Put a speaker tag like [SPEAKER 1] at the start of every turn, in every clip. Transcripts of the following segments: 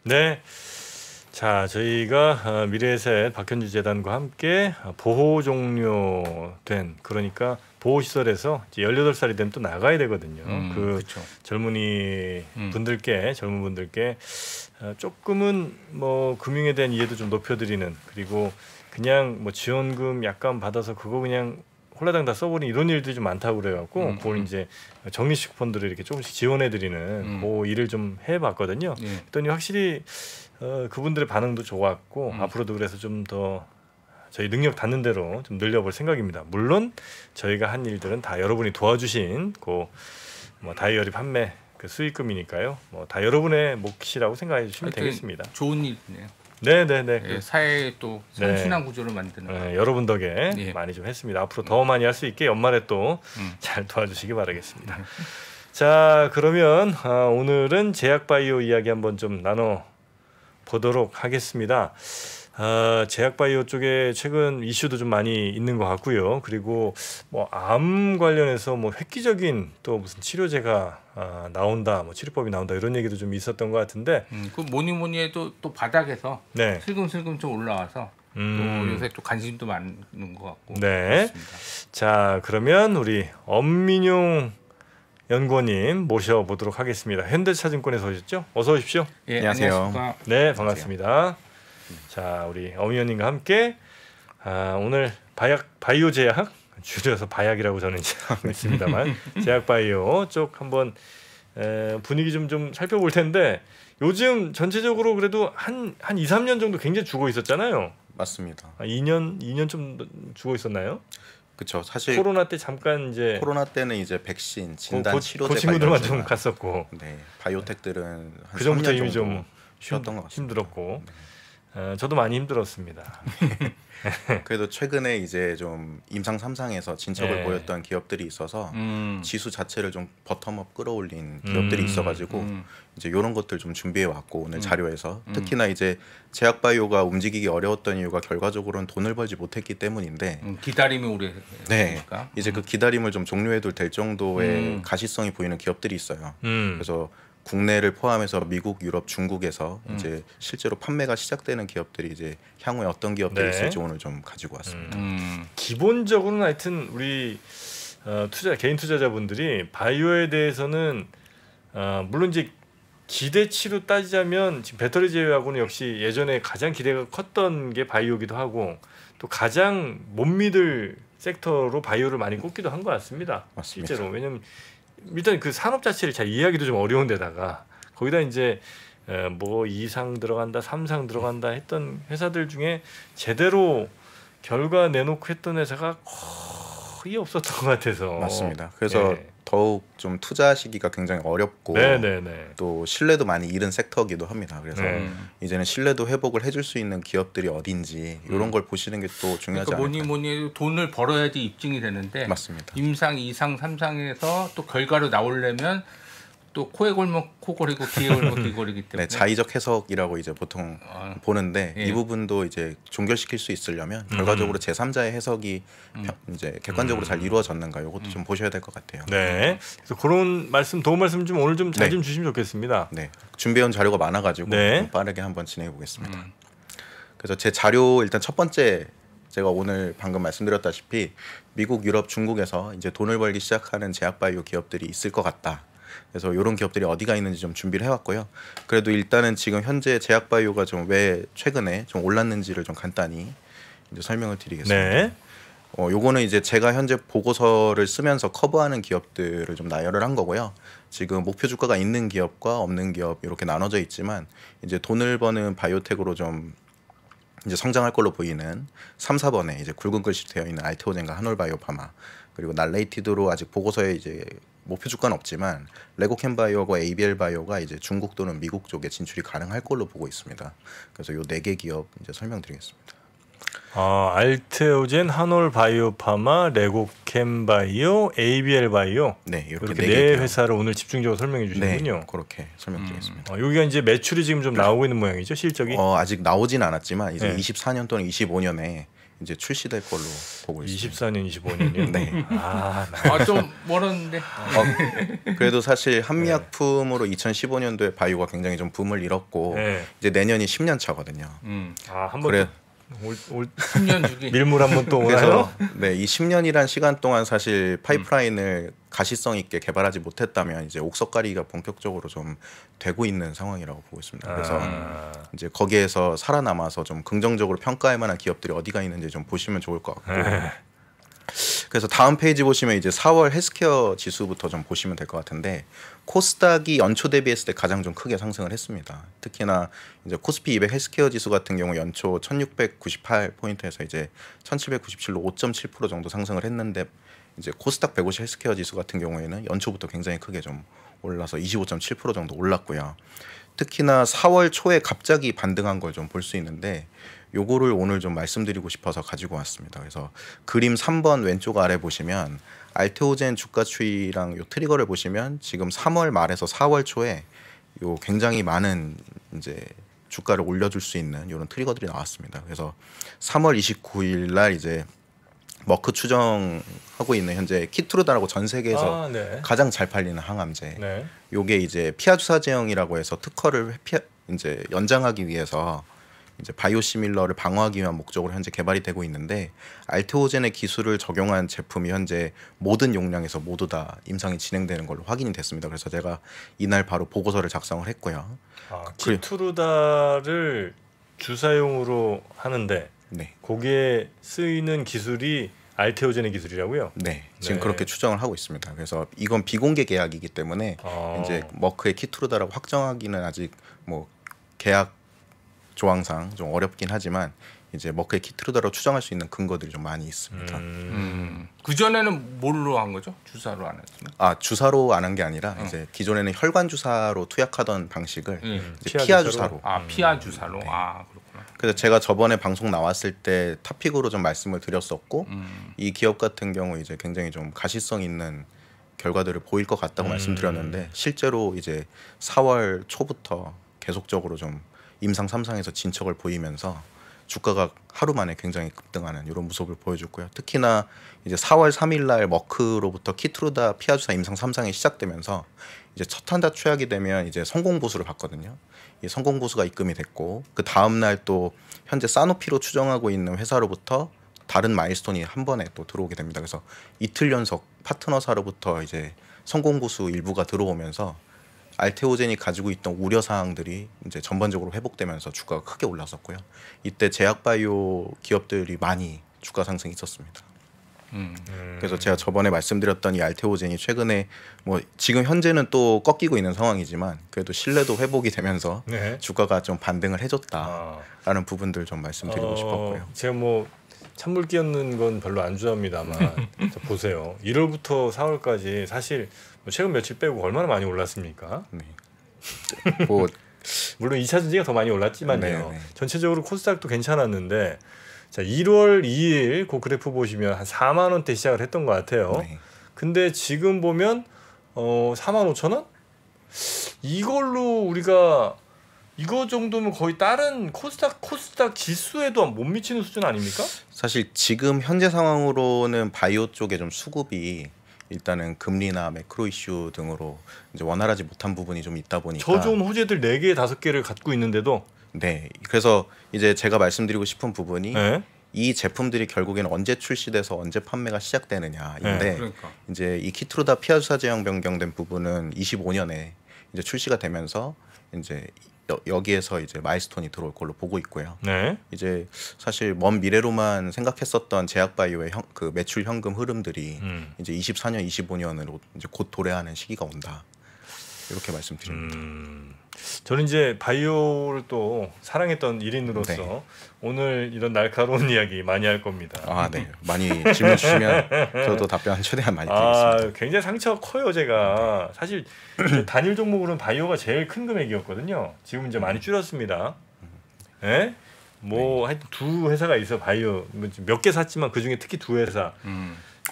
[SPEAKER 1] 네, 자 저희가 미래에셋 박현주 재단과 함께 보호 종료된, 그러니까 보호시설에서 이제 18살이 되면 또 나가야 되거든요.
[SPEAKER 2] 그렇죠.
[SPEAKER 1] 젊은이 분들께, 젊은 분들께 조금은 뭐 금융에 대한 이해도 좀 높여드리는, 그리고 그냥 뭐 지원금 약간 받아서 그거 그냥 홀라당 다 써버린 이런 일들이 좀 많다고 그래갖고 그걸 이제 적립식 펀드를 이렇게 조금씩 지원해드리는 그 일을 좀 해봤거든요. 그랬더니 확실히 그분들의 반응도 좋았고 앞으로도 그래서 좀 더 저희 능력 닿는 대로 좀 늘려볼 생각입니다. 물론 저희가 한 일들은 다 여러분이 도와주신 그 뭐 다이어리 판매 그 수익금이니까요. 뭐 다 여러분의 몫이라고 생각해 주시면 되겠습니다.
[SPEAKER 2] 좋은 일이네요.
[SPEAKER 1] 네네네.
[SPEAKER 2] 예, 사회에 또 선순환 구조를 만드는.
[SPEAKER 1] 네, 여러분 덕에 많이 좀 했습니다. 앞으로 더 많이 할 수 있게 연말에 또 잘 도와주시기 바라겠습니다. 자, 그러면 오늘은 제약바이오 이야기 한번 좀 나눠 보도록 하겠습니다. 제약바이오 쪽에 최근 이슈도 좀 많이 있는 것 같고요. 그리고 뭐 암 관련해서 뭐 획기적인 또 무슨 치료제가 나온다, 뭐 치료법이 나온다 이런 얘기도 좀 있었던 것 같은데,
[SPEAKER 2] 그 뭐니 해도 또 바닥에서
[SPEAKER 1] 네.
[SPEAKER 2] 슬금슬금 좀 올라와서 또 요새 또 관심도 많은 것 같고.
[SPEAKER 1] 네.
[SPEAKER 2] 그렇습니다.
[SPEAKER 1] 자, 그러면 우리 엄민용 연구원님 모셔보도록 하겠습니다. 현대차증권에서 오셨죠? 어서 오십시오.
[SPEAKER 2] 예,
[SPEAKER 3] 안녕하세요.
[SPEAKER 2] 안녕하십니까.
[SPEAKER 1] 네, 반갑습니다. 자, 우리 엄 의원님과 함께 오늘 바이오 제약, 줄여서 바약이라고 저는 이제 하고 있습니다만 제약 바이오 쪽 한번 분위기 좀 살펴볼 텐데, 요즘 전체적으로 그래도 한 2, 3년 정도 굉장히 죽어 있었잖아요.
[SPEAKER 3] 맞습니다.
[SPEAKER 1] 2년 좀 죽어 있었나요?
[SPEAKER 3] 그렇죠. 사실
[SPEAKER 1] 코로나 때 잠깐 이제
[SPEAKER 3] 코로나 때는 이제 백신, 진단, 치료제
[SPEAKER 1] 그 친구들만
[SPEAKER 3] 관련주가,
[SPEAKER 1] 좀 갔었고,
[SPEAKER 3] 네, 바이오텍들은 한
[SPEAKER 1] 그 전부터
[SPEAKER 3] 3년
[SPEAKER 1] 이미
[SPEAKER 3] 정도
[SPEAKER 1] 좀
[SPEAKER 3] 쉬었던 것 같습니다.
[SPEAKER 1] 힘들었고, 저도 많이 힘들었습니다.
[SPEAKER 3] 그래도 최근에 이제 좀 임상 3상에서 진척을
[SPEAKER 1] 네.
[SPEAKER 3] 보였던 기업들이 있어서 지수 자체를 좀 버텀업 끌어올린 기업들이 있어가지고 이제 이런 것들 좀 준비해 왔고 오늘 자료에서 특히나 이제 제약바이오가 움직이기 어려웠던 이유가 결과적으로는 돈을 벌지 못했기 때문인데
[SPEAKER 2] 기다림이 오래.
[SPEAKER 3] 네, 이제 그 기다림을 좀 종료해도 될 정도의 가시성이 보이는 기업들이 있어요. 그래서 국내를 포함해서 미국, 유럽, 중국에서 이제 실제로 판매가 시작되는 기업들이 이제 향후에 어떤 기업들이
[SPEAKER 1] 네.
[SPEAKER 3] 있을지 오늘 좀 가지고 왔습니다.
[SPEAKER 1] 기본적으로는 하여튼 우리 개인 투자자분들이 바이오에 대해서는 물론 이제 기대치로 따지자면 지금 배터리 제외하고는 역시 예전에 가장 기대가 컸던 게 바이오기도 하고, 또 가장 못 믿을 섹터로 바이오를 많이 꼽기도 한 것 같습니다.
[SPEAKER 3] 맞습니다.
[SPEAKER 1] 실제로. 왜냐면 일단 그 산업 자체를 잘 이해하기도 좀 어려운 데다가 거기다 이제 뭐 2상 들어간다, 3상 들어간다 했던 회사들 중에 제대로 결과 내놓고 했던 회사가 거의 없었던 것 같아서.
[SPEAKER 3] 맞습니다. 그래서 더욱 좀 투자하시기가 굉장히 어렵고 또 신뢰도 많이 잃은 섹터이기도 합니다. 그래서 이제는 신뢰도 회복을 해줄 수 있는 기업들이 어딘지 이런 걸 보시는 게 또 중요하지 않을까.
[SPEAKER 2] 뭐니 해도 돈을 벌어야지 입증이 되는데,
[SPEAKER 3] 맞습니다.
[SPEAKER 2] 임상, 2상, 3상에서 또 결과로 나오려면 또 코에 골목 코골이고 귀에 골목 귀골이기 때문에
[SPEAKER 3] 네, 자의적 해석이라고 이제 보통 보는데 이 부분도 이제 종결시킬 수 있으려면 결과적으로 제3자의 해석이 이제 객관적으로 잘 이루어졌는가 이것도 좀 보셔야 될 것 같아요.
[SPEAKER 1] 네. 그래서 그런 말씀, 도움 말씀 좀 오늘 좀 잘 좀 주시면 좋겠습니다.
[SPEAKER 3] 네. 준비해온 자료가 많아가지고 좀 빠르게 한번 진행해 보겠습니다. 그래서 제 자료 일단 첫 번째, 제가 오늘 방금 말씀드렸다시피 미국, 유럽, 중국에서 이제 돈을 벌기 시작하는 제약바이오 기업들이 있을 것 같다. 그래서 이런 기업들이 어디가 있는지 좀 준비를 해왔고요. 그래도 일단은 지금 현재 제약바이오가 좀 왜 최근에 좀 올랐는지를 좀 간단히 이제 설명을 드리겠습니다.
[SPEAKER 1] 네.
[SPEAKER 3] 요거는 이제 제가 현재 보고서를 쓰면서 커버하는 기업들을 좀 나열을 한 거고요. 지금 목표 주가가 있는 기업과 없는 기업 이렇게 나눠져 있지만 이제 돈을 버는 바이오텍으로 좀 이제 성장할 걸로 보이는 3, 4번에 이제 굵은 글씨로 되어 있는 알테오젠과 한올바이오파마, 그리고 날레이티드로 아직 보고서에 이제 목표 주가는 없지만 레고캠바이오와 ABL바이오가 이제 중국 또는 미국 쪽에 진출이 가능할 걸로 보고 있습니다. 그래서 요 4개 기업 이제 설명드리겠습니다.
[SPEAKER 1] 알테오젠, 한올바이오파마, 알켐바이오, ABL바이오
[SPEAKER 3] 네,
[SPEAKER 1] 이렇게
[SPEAKER 3] 네
[SPEAKER 1] 네
[SPEAKER 3] 개
[SPEAKER 1] 회사를 오늘 집중적으로 설명해 주시는군요.
[SPEAKER 3] 네, 그렇게 설명드리겠습니다.
[SPEAKER 1] 여기가 이제 매출이 지금 좀 나오고 있는 모양이죠, 실적이?
[SPEAKER 3] 아직 나오진 않았지만 이제
[SPEAKER 1] 네.
[SPEAKER 3] 24년 또는 25년에 이제 출시될 걸로 보고 있습니다.
[SPEAKER 1] 24년, 25년이요?
[SPEAKER 3] 네.
[SPEAKER 2] 좀 멀었는데.
[SPEAKER 3] 그래도 사실 한미약품으로 2015년도에 바이오가 굉장히 좀 붐을 잃었고
[SPEAKER 1] 네.
[SPEAKER 3] 이제 내년이 10년 차거든요.
[SPEAKER 1] 한번
[SPEAKER 3] 그래.
[SPEAKER 1] 올
[SPEAKER 2] 10년 주기.
[SPEAKER 1] 밀물 한번 또 오나요?
[SPEAKER 3] 그래서 네, 이 10년이란 시간 동안 사실 파이프라인을 가시성 있게 개발하지 못했다면 이제 옥석가리가 본격적으로 좀 되고 있는 상황이라고 보고 있습니다. 그래서 이제 거기에서 살아남아서 좀 긍정적으로 평가할 만한 기업들이 어디가 있는지 좀 보시면 좋을 것 같고. 그래서 다음 페이지 보시면 이제 4월 헬스케어 지수부터 좀 보시면 될 것 같은데 코스닥이 연초 대비했을 때 가장 좀 크게 상승을 했습니다. 특히나 이제 코스피 200 헬스케어 지수 같은 경우 연초 1698 포인트에서 이제 1797로 5.7% 정도 상승을 했는데 이제 코스닥 150 헬스케어 지수 같은 경우에는 연초부터 굉장히 크게 좀 올라서 25.7% 정도 올랐고요. 특히나 4월 초에 갑자기 반등한 걸 좀 볼 수 있는데 요거를 오늘 좀 말씀드리고 싶어서 가지고 왔습니다. 그래서 그림 3번 왼쪽 아래 보시면 알테오젠 주가 추이랑 요 트리거를 보시면 지금 3월 말에서 4월 초에 요 굉장히 많은 이제 주가를 올려줄 수 있는 이런 트리거들이 나왔습니다. 그래서 3월 29일 날 이제 머크 추정하고 있는 현재 키트루다라고 전 세계에서 가장 잘 팔리는 항암제.
[SPEAKER 1] 네.
[SPEAKER 3] 요게 이제 피하 주사 제형이라고 해서 특허를 이제 연장하기 위해서 이제 바이오시밀러를 방어하기 위한 목적으로 현재 개발이 되고 있는데 알테오젠의 기술을 적용한 제품이 현재 모든 용량에서 모두 다 임상이 진행되는 걸로 확인이 됐습니다. 그래서 제가 이날 바로 보고서를 작성을 했고요.
[SPEAKER 1] 키트루다를 주사용으로 하는데
[SPEAKER 3] 네.
[SPEAKER 1] 거기에 쓰이는 기술이 알테오젠의 기술이라고요?
[SPEAKER 3] 네, 지금 그렇게 추정을 하고 있습니다. 그래서 이건 비공개 계약이기 때문에 이제 머크의 키트루다라고 확정하기는 아직 뭐 계약 조항상 좀 어렵긴 하지만 이제 머크의 키트루다로 추정할 수 있는 근거들이 좀 많이 있습니다.
[SPEAKER 2] 그 전에는 뭘로 한 거죠? 주사로 안 했어요?
[SPEAKER 3] 주사로 안 한 게 아니라 이제 기존에는 혈관 주사로 투약하던 방식을 이제 피하 주사로.
[SPEAKER 2] 피하 주사로.
[SPEAKER 3] 네.
[SPEAKER 2] 그렇구나.
[SPEAKER 3] 그래서 제가 저번에 방송 나왔을 때 탑픽으로 좀 말씀을 드렸었고 이 기업 같은 경우 이제 굉장히 좀 가시성 있는 결과들을 보일 것 같다고 말씀드렸는데 실제로 이제 4월 초부터 계속적으로 좀 임상 3상에서 진척을 보이면서 주가가 하루 만에 굉장히 급등하는 이런 모습을 보여줬고요. 특히나 이제 4월 3일 날 머크로부터 키트루다 피하주사 임상 3상이 시작되면서 이제 첫 한다 투약이 되면 이제 성공 보수를 받거든요. 이 성공 보수가 입금이 됐고 그 다음 날 또 현재 사노피로 추정하고 있는 회사로부터 다른 마일스톤이 한 번에 또 들어오게 됩니다. 그래서 이틀 연속 파트너사로부터 이제 성공 보수 일부가 들어오면서 알테오젠이 가지고 있던 우려 사항들이 이제 전반적으로 회복되면서 주가가 크게 올랐었고요. 이때 제약바이오 기업들이 많이 주가 상승이 있었습니다. 그래서 제가 저번에 말씀드렸던 이 알테오젠이 최근에 뭐 지금 현재는 또 꺾이고 있는 상황이지만 그래도 신뢰도 회복이 되면서 주가가 좀 반등을 해줬다라는 부분들 좀 말씀드리고 싶었고요.
[SPEAKER 1] 제가 뭐 찬물 끼얹는 건 별로 안 좋아합니다만 보세요. 1월부터 4월까지 사실 뭐 최근 며칠 빼고 얼마나 많이 올랐습니까?
[SPEAKER 3] 네. 뭐
[SPEAKER 1] 물론 2차 전지가 더 많이 올랐지만요.
[SPEAKER 3] 네.
[SPEAKER 1] 전체적으로 코스닥도 괜찮았는데 자 1월 2일 그 그래프 보시면 한 4만 원대 시작을 했던 것 같아요.
[SPEAKER 3] 네.
[SPEAKER 1] 근데 지금 보면 4만 5천 원? 이걸로 우리가 이거 정도면 거의 다른 코스닥 지수에도 못 미치는 수준 아닙니까?
[SPEAKER 3] 사실 지금 현재 상황으로는 바이오 쪽에 좀 수급이 일단은 금리나 매크로 이슈 등으로 이제 원활하지 못한 부분이 좀 있다 보니까
[SPEAKER 1] 저 좋은 호재들 4개, 5개를 갖고 있는데도
[SPEAKER 3] 네. 그래서 이제 제가 말씀드리고 싶은 부분이 이 제품들이 결국에는 언제 출시돼서 언제 판매가 시작되느냐인데 이제 이 키트루다 피하주사 제형 변경된 부분은 25년에 이제 출시가 되면서 이제 여기에서 이제 마일스톤이 들어올 걸로 보고 있고요. 이제 사실 먼 미래로만 생각했었던 제약바이오의 그 매출 현금 흐름들이 이제 24년, 25년으로 이제 곧 도래하는 시기가 온다. 이렇게 말씀드립니다.
[SPEAKER 1] 저는 이제 바이오를 또 사랑했던 일인으로서 오늘 이런 날카로운 이야기 많이 할 겁니다.
[SPEAKER 3] 네. 많이 질문 주시면 저도 답변 최대한 많이 드리겠습니다.
[SPEAKER 1] 굉장히 상처가 커요, 제가. 사실 단일 종목으로는 바이오가 제일 큰 금액이었거든요. 지금 이제 많이 줄였습니다. 뭐 하여튼 두 회사가 있어 바이오 몇 개 샀지만 그 중에 특히 두 회사.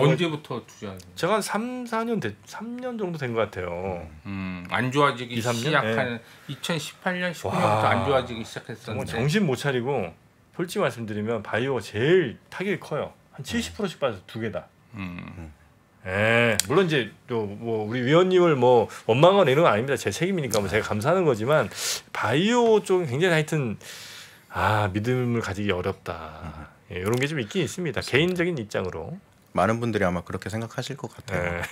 [SPEAKER 2] 언제부터 투자?
[SPEAKER 1] 제가 한 3년 정도 된 것 같아요.
[SPEAKER 2] 안 좋아지기
[SPEAKER 1] 2, 3년?
[SPEAKER 2] 시작한 2018년 19년부터 안 좋아지기 시작했었는데
[SPEAKER 1] 정신 못 차리고 솔직히 말씀드리면 바이오가 제일 타격이 커요. 한 70%씩 빠져서 두 개 다. 예, 물론 이제 또 뭐 우리 위원님을 뭐 원망하거나 이런 건 아닙니다. 제 책임이니까 뭐 제가 감사하는 거지만 바이오 쪽은 굉장히 하여튼 믿음을 가지기 어렵다. 예, 이런 게 좀 있긴 있습니다. 개인적인 입장으로.
[SPEAKER 3] 많은 분들이 아마 그렇게 생각하실 것 같아요.
[SPEAKER 1] 예.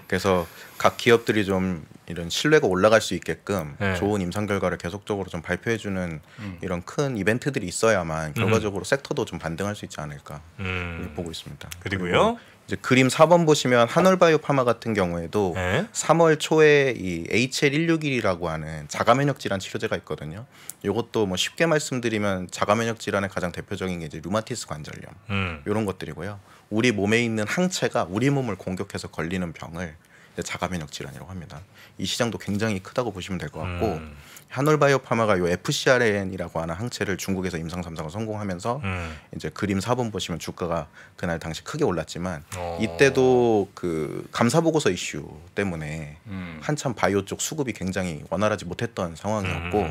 [SPEAKER 3] 그래서 각 기업들이 좀 이런 신뢰가 올라갈 수 있게끔
[SPEAKER 1] 네.
[SPEAKER 3] 좋은 임상 결과를 계속적으로 좀 발표해주는 이런 큰 이벤트들이 있어야만 결과적으로 섹터도 좀 반등할 수 있지 않을까 이렇게 보고 있습니다.
[SPEAKER 1] 그리고요.
[SPEAKER 3] 이제 그림 4번 보시면 한올바이오파마 같은 경우에도
[SPEAKER 1] 네.
[SPEAKER 3] 3월 초에 이 HL161이라고 하는 자가면역 질환 치료제가 있거든요. 이것도 뭐 쉽게 말씀드리면 자가면역 질환의 가장 대표적인 게 이제 류마티스 관절염 이런 것들이고요. 우리 몸에 있는 항체가 우리 몸을 공격해서 걸리는 병을 이제 자가면역 질환이라고 합니다. 이 시장도 굉장히 크다고 보시면 될 것 같고 한올바이오파마가 요 FcRN이라고 하는 항체를 중국에서 임상 3상을 성공하면서 이제 그림 4번 보시면 주가가 그날 당시 크게 올랐지만 이때도 그 감사 보고서 이슈 때문에 한참 바이오 쪽 수급이 굉장히 원활하지 못했던 상황이었고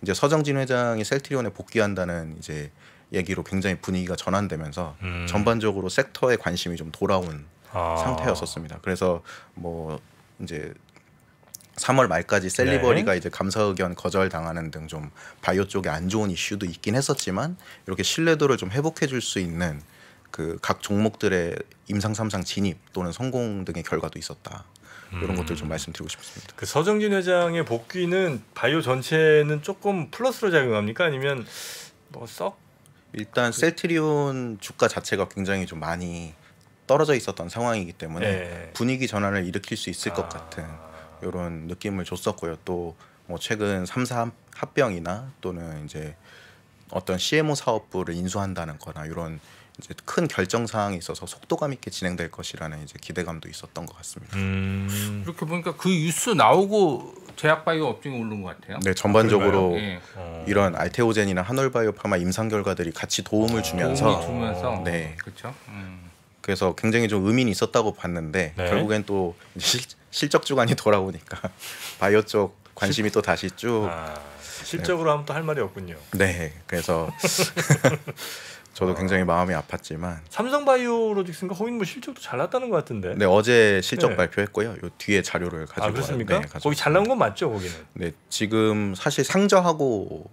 [SPEAKER 3] 이제 서정진 회장이 셀트리온에 복귀한다는 이제 얘기로 굉장히 분위기가 전환되면서 전반적으로 섹터에 관심이 좀 돌아온 상태였었습니다. 그래서 뭐 이제 3월 말까지 셀리버리가 이제 감사 의견 거절당하는 등 좀 바이오 쪽에 안 좋은 이슈도 있긴 했었지만 이렇게 신뢰도를 좀 회복해 줄 수 있는 그 각 종목들의 임상 3상 진입 또는 성공 등의 결과도 있었다. 이런 것들 좀 말씀드리고 싶습니다.
[SPEAKER 1] 그 서정진 회장의 복귀는 바이오 전체는 조금 플러스로 작용합니까? 아니면 뭐 썩?
[SPEAKER 3] 일단 셀트리온 주가 자체가 굉장히 좀 많이 떨어져 있었던 상황이기 때문에 분위기 전환을 일으킬 수 있을 것 같은 이런 느낌을 줬었고요. 또 뭐 최근 3사 합병이나 또는 이제 어떤 CMO 사업부를 인수한다는거나 이런 이제 큰 결정 사항이 있어서 속도감 있게 진행될 것이라는 이제 기대감도 있었던 것 같습니다.
[SPEAKER 2] 이렇게 보니까 그 뉴스 나오고 제약바이오 업종이 오른 것 같아요.
[SPEAKER 3] 네, 전반적으로 이런 알테오젠이나 한올바이오파마 임상 결과들이 같이 도움을 주면서
[SPEAKER 2] 네, 그렇죠.
[SPEAKER 3] 그래서 굉장히 좀 의미는 있었다고 봤는데 결국엔 또 실적 주간이 돌아오니까 바이오 쪽 관심이 또 다시 쭉
[SPEAKER 1] 실적으로 하면 또 할 말이 없군요.
[SPEAKER 3] 네, 그래서 저도 굉장히 마음이 아팠지만
[SPEAKER 1] 삼성바이오로직스인가 거긴 뭐 실적도 잘 났다는 것 같은데.
[SPEAKER 3] 네, 어제 실적 발표했고요. 요 뒤에 자료를 가지고
[SPEAKER 1] 그렇습니까?
[SPEAKER 3] 네,
[SPEAKER 1] 거기 잘 나온 건 맞죠, 거기는?
[SPEAKER 3] 네, 지금 사실 상저하고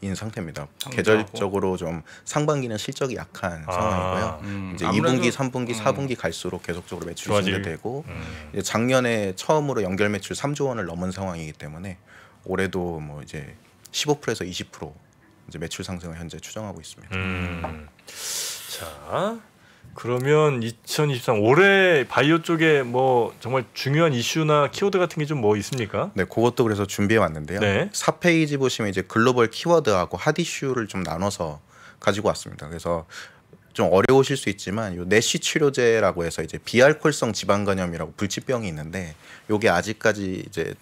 [SPEAKER 3] 인 상태입니다. 계절적으로 좀 상반기는 실적이 약한 상황이고요. 이제 2분기, 3분기, 4분기 갈수록 계속적으로 매출이 증대되고 이제 작년에 처음으로 연결 매출 3조 원을 넘은 상황이기 때문에 올해도 뭐 이제 15%에서 20% 이제 매출 상승을 현재 추정하고 있습니다.
[SPEAKER 1] 자, 그러면 2023 올해 바이오 쪽에 뭐 정말 중요한 이슈나 키워드 같은 게 좀 뭐 있습니까?
[SPEAKER 3] 네, 그것도 그래서 준비해 왔는데요. 4페이지 보시면 이제 글로벌 키워드하고 핫 이슈를 좀 나눠서 가지고 왔습니다. 그래서 좀 어려우실 수 있지만 요 내시 치료제라고 해서 이제 비알코올성 지방간염이라고 불치병이 있는데 요게 아직까지 이제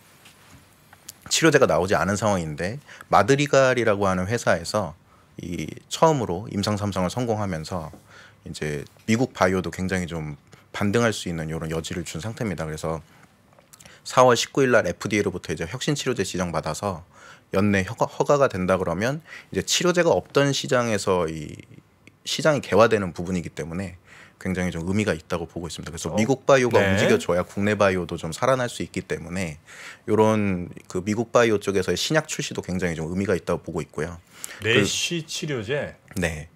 [SPEAKER 3] 치료제가 나오지 않은 상황인데 마드리갈이라고 하는 회사에서 이 처음으로 임상 3상을 성공하면서 이제 미국 바이오도 굉장히 좀 반등할 수 있는 이런 여지를 준 상태입니다. 그래서 4월 19일 날 FDA로부터 이제 혁신 치료제 지정받아서 연내 허가가 된다 그러면 이제 치료제가 없던 시장에서 이 시장이 개화되는 부분이기 때문에 굉장히 좀 의미가 있다고 보고 있습니다. 그래서 미국 바이오가 움직여줘야 국내 바이오도 좀 살아날 수 있기 때문에 이런 그 미국 바이오 쪽에서의 신약 출시도 굉장히 좀 의미가 있다고 보고 있고요.
[SPEAKER 1] 내시 치료제.
[SPEAKER 3] 네.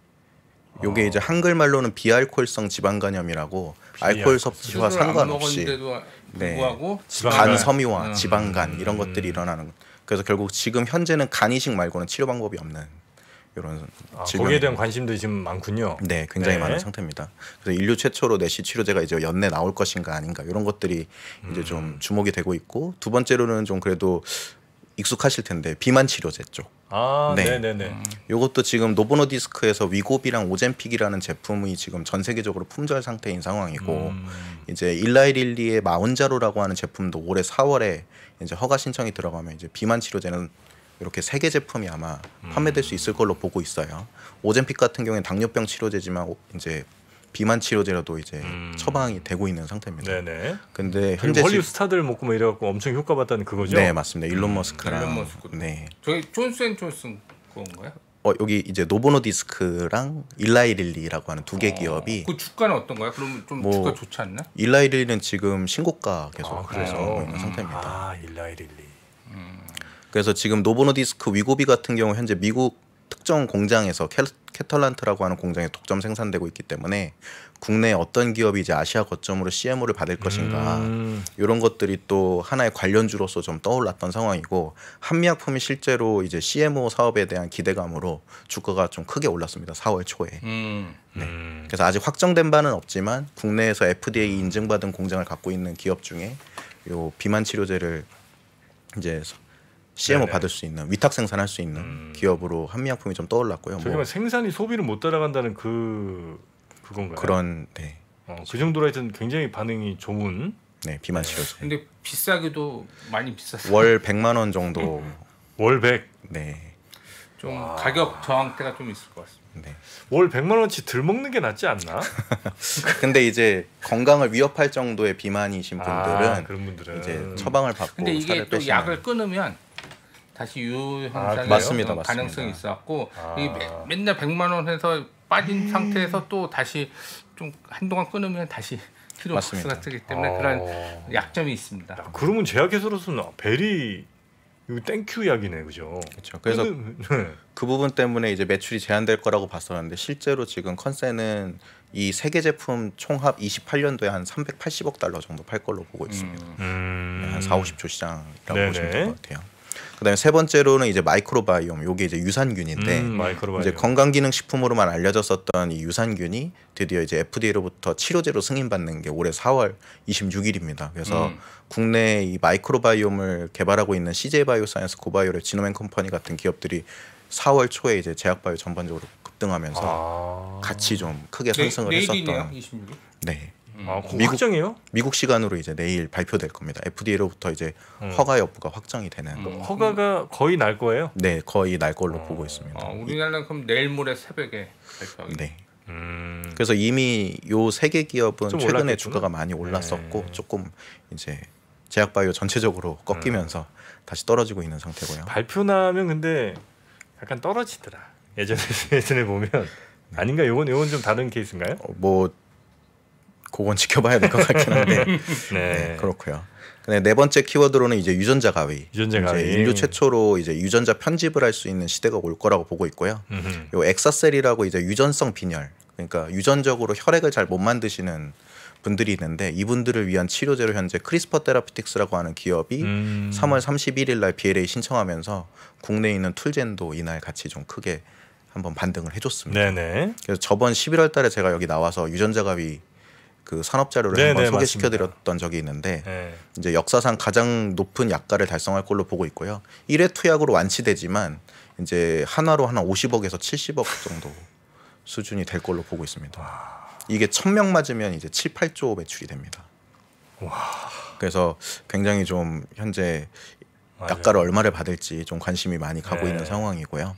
[SPEAKER 3] 요게 이제 한글말로는 비알코올성 지방간염이라고 알코올 섭취와 상관없이 간 섬유화, 지방간 이런 것들이 일어나는. 그래서 결국 지금 현재는 간 이식 말고는 치료 방법이 없는 이런
[SPEAKER 1] 거기에 대한 관심도 지금 많군요.
[SPEAKER 3] 네, 굉장히 많은 상태입니다. 그래서 인류 최초로 내시 치료제가 이제 연내 나올 것인가 아닌가 이런 것들이 이제 좀 주목이 되고 있고 두 번째로는 좀 그래도 익숙하실 텐데 비만 치료제 쪽.
[SPEAKER 1] 네네네.
[SPEAKER 3] 요것도 지금 노보노디스크에서 위고비랑 오젠픽이라는 제품이 지금 전 세계적으로 품절 상태인 상황이고 이제 일라이릴리의 마운자로라고 하는 제품도 올해 4월에 이제 허가 신청이 들어가면 이제 비만 치료제는 이렇게 3개 제품이 아마 판매될 수 있을 걸로 보고 있어요. 오젠픽 같은 경우에는 당뇨병 치료제지만 이제 비만 치료제로도 이제 처방이 되고 있는 상태입니다.
[SPEAKER 1] 네네.
[SPEAKER 3] 근데 현재
[SPEAKER 1] 헐리우드 스타들 먹고 뭐 이래갖고 엄청 효과 봤다는 그거죠?
[SPEAKER 3] 네 맞습니다. 일론 머스크랑
[SPEAKER 2] 일론 머스크.
[SPEAKER 3] 네.
[SPEAKER 2] 저기 존슨앤존슨 그건가요?
[SPEAKER 3] 여기 이제 노보노디스크랑 일라이릴리라고 하는 두 개 기업이
[SPEAKER 2] 그 주가는 어떤가요? 그러면 좀
[SPEAKER 3] 뭐
[SPEAKER 2] 주가 좋지 않나?
[SPEAKER 3] 일라이릴리는 지금 신고가 계속
[SPEAKER 1] 그래요?
[SPEAKER 3] 나오고 있는 상태입니다.
[SPEAKER 1] 아 일라이릴리.
[SPEAKER 3] 그래서 지금 노보노디스크 위고비 같은 경우 현재 미국 특정 공장에서 캐털란트라고 하는 공장에 독점 생산되고 있기 때문에 국내 어떤 기업이 이제 아시아 거점으로 CMO를 받을 것인가 이런 것들이 또 하나의 관련주로서 좀 떠올랐던 상황이고 한미약품이 실제로 이제 CMO 사업에 대한 기대감으로 주가가 좀 크게 올랐습니다. 4월 초에. 그래서 아직 확정된 바는 없지만 국내에서 FDA 인증받은 공장을 갖고 있는 기업 중에 요 비만 치료제를 이제 CMO
[SPEAKER 1] 네네.
[SPEAKER 3] 받을 수 있는 위탁 생산할 수 있는 기업으로 한미약품이 좀 떠올랐고요.
[SPEAKER 1] 저기 뭐 생산이 소비를 못 따라간다는 그건가요?
[SPEAKER 3] 그런
[SPEAKER 1] 그 정도로 하여튼 굉장히 반응이 좋은.
[SPEAKER 3] 네 비만 치료제.
[SPEAKER 2] 근데 비싸기도 많이 비쌌어요.
[SPEAKER 3] 월 100만 원 정도.
[SPEAKER 1] 월 100.
[SPEAKER 3] 네.
[SPEAKER 2] 좀 가격 저항대가 좀 있을 것 같습니다.
[SPEAKER 3] 네.
[SPEAKER 1] 월 100만 원치 들 먹는 게 낫지 않나?
[SPEAKER 3] 근데 이제 건강을 위협할 정도의 비만이신 분들은
[SPEAKER 1] 그런 분들은
[SPEAKER 3] 이제 처방을 받고
[SPEAKER 2] 근데 이게
[SPEAKER 3] 살을
[SPEAKER 2] 또
[SPEAKER 3] 빼시면
[SPEAKER 2] 약을 끊으면 다시 유효 현상이
[SPEAKER 3] 맞습니다,
[SPEAKER 2] 가능성이
[SPEAKER 3] 맞습니다.
[SPEAKER 2] 있어갖고 이게 맨날 100만 원 해서 빠진 상태에서 또 다시 좀 한동안 끊으면 다시 필요
[SPEAKER 3] 맞습니다.
[SPEAKER 2] 박스가 뜨기 때문에 그런 약점이 있습니다.
[SPEAKER 1] 그러면 제약회사로서는 베리 이거 땡큐 약이네, 그죠?
[SPEAKER 3] 그렇죠. 그래서 그 부분 때문에 이제 매출이 제한될 거라고 봤었는데 실제로 지금 컨센은 이 세 개 제품 총합 28년도에 한 380억 달러 정도 팔 걸로 보고 있습니다. 네, 한 4, 50조 시장이라고
[SPEAKER 1] 네네.
[SPEAKER 3] 보시면 될 것 같아요. 그다음에 세 번째로는 이제 마이크로바이옴, 요게 이제 유산균인데
[SPEAKER 1] 마이크로바이옴.
[SPEAKER 3] 이제 건강기능식품으로만 알려졌었던 이 유산균이 드디어 이제 FDA로부터 치료제로 승인받는 게 올해 4월 26일입니다. 그래서 국내 이 마이크로바이옴을 개발하고 있는 CJ 바이오사이언스, 고바이오랩, 지노맨 컴퍼니 같은 기업들이 4월 초에 이제 제약바이오 전반적으로 급등하면서 같이 좀 크게 상승을
[SPEAKER 2] 내일이네요,
[SPEAKER 3] 했었던.
[SPEAKER 2] 26일.
[SPEAKER 3] 네.
[SPEAKER 1] 미국 확정이에요?
[SPEAKER 3] 미국 시간으로 이제 내일 발표될 겁니다. FDA로부터 이제 허가 여부가 확정이 되는.
[SPEAKER 1] 허가가 거의 날 거예요?
[SPEAKER 3] 네, 거의 날 걸로 보고 있습니다.
[SPEAKER 2] 우리나라는 그럼 내일 모레 새벽에 발표하겠네요.
[SPEAKER 3] 네. 그래서 이미 요 세 개 기업은
[SPEAKER 1] 좀
[SPEAKER 3] 최근에
[SPEAKER 1] 올랐겠구나.
[SPEAKER 3] 주가가 많이 올랐었고 조금 이제 제약바이오 전체적으로 꺾이면서 다시 떨어지고 있는 상태고요.
[SPEAKER 1] 발표 나면 근데 약간 떨어지더라. 예전에 보면 아닌가? 요건 좀 다른 케이스인가요?
[SPEAKER 3] 뭐 그건 지켜봐야 될 것 같긴 한데 네, 그렇고요. 근데 네 번째 키워드로는 이제 유전자 가위.
[SPEAKER 1] 유전자 가위.
[SPEAKER 3] 이제 인류 최초로 이제 유전자 편집을 할 수 있는 시대가 올 거라고 보고 있고요. 요 엑사셀이라고 이제 유전성 빈혈, 그러니까 유전적으로 혈액을 잘 못 만드시는 분들이 있는데 이분들을 위한 치료제로 현재 크리스퍼 테라피틱스라고 하는 기업이 3월 31일 날 BLA 신청하면서 국내에 있는 툴젠도 이날 같이 좀 크게 한번 반등을 해줬습니다.
[SPEAKER 1] 네네.
[SPEAKER 3] 그래서 저번 11월 달에 제가 여기 나와서 유전자 가위 그 산업 자료를
[SPEAKER 1] 네네,
[SPEAKER 3] 한번 소개시켜드렸던 적이 있는데
[SPEAKER 1] 네.
[SPEAKER 3] 이제 역사상 가장 높은 약가를 달성할 걸로 보고 있고요. 1회 투약으로 완치되지만 이제 한화로 한 50억에서 70억 정도 수준이 될 걸로 보고 있습니다. 이게 1000명 맞으면 이제 7, 8조 매출이 됩니다. 그래서 굉장히 좀 현재 약가를 얼마를 받을지 좀 관심이 많이 가고 있는 상황이고요.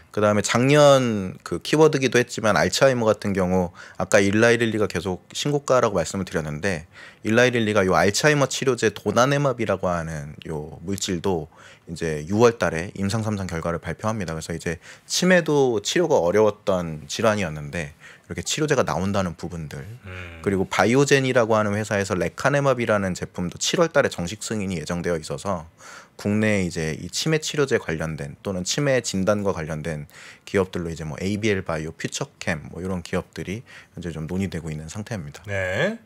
[SPEAKER 3] 그다음에 작년 그 키워드기도 했지만 알츠하이머 같은 경우 아까 일라이릴리가 계속 신고가라고 말씀을 드렸는데 일라이릴리가 요 알츠하이머 치료제 도나네맙이라고 하는 요 물질도 이제 6월 달에 임상 3상 결과를 발표합니다. 그래서 이제 치매도 치료가 어려웠던 질환이었는데 이렇게 치료제가 나온다는 부분들 그리고 바이오젠이라고 하는 회사에서 레카네맙이라는 제품도 7월 달에 정식 승인이 예정되어 있어서 국내에 이제 이 치매 치료제 관련된 또는 치매 진단과 관련된 기업들로 이제 뭐 ABL 바이오, 퓨처캠 뭐 이런 기업들이 현재 좀 논의되고 있는 상태입니다.
[SPEAKER 1] 네.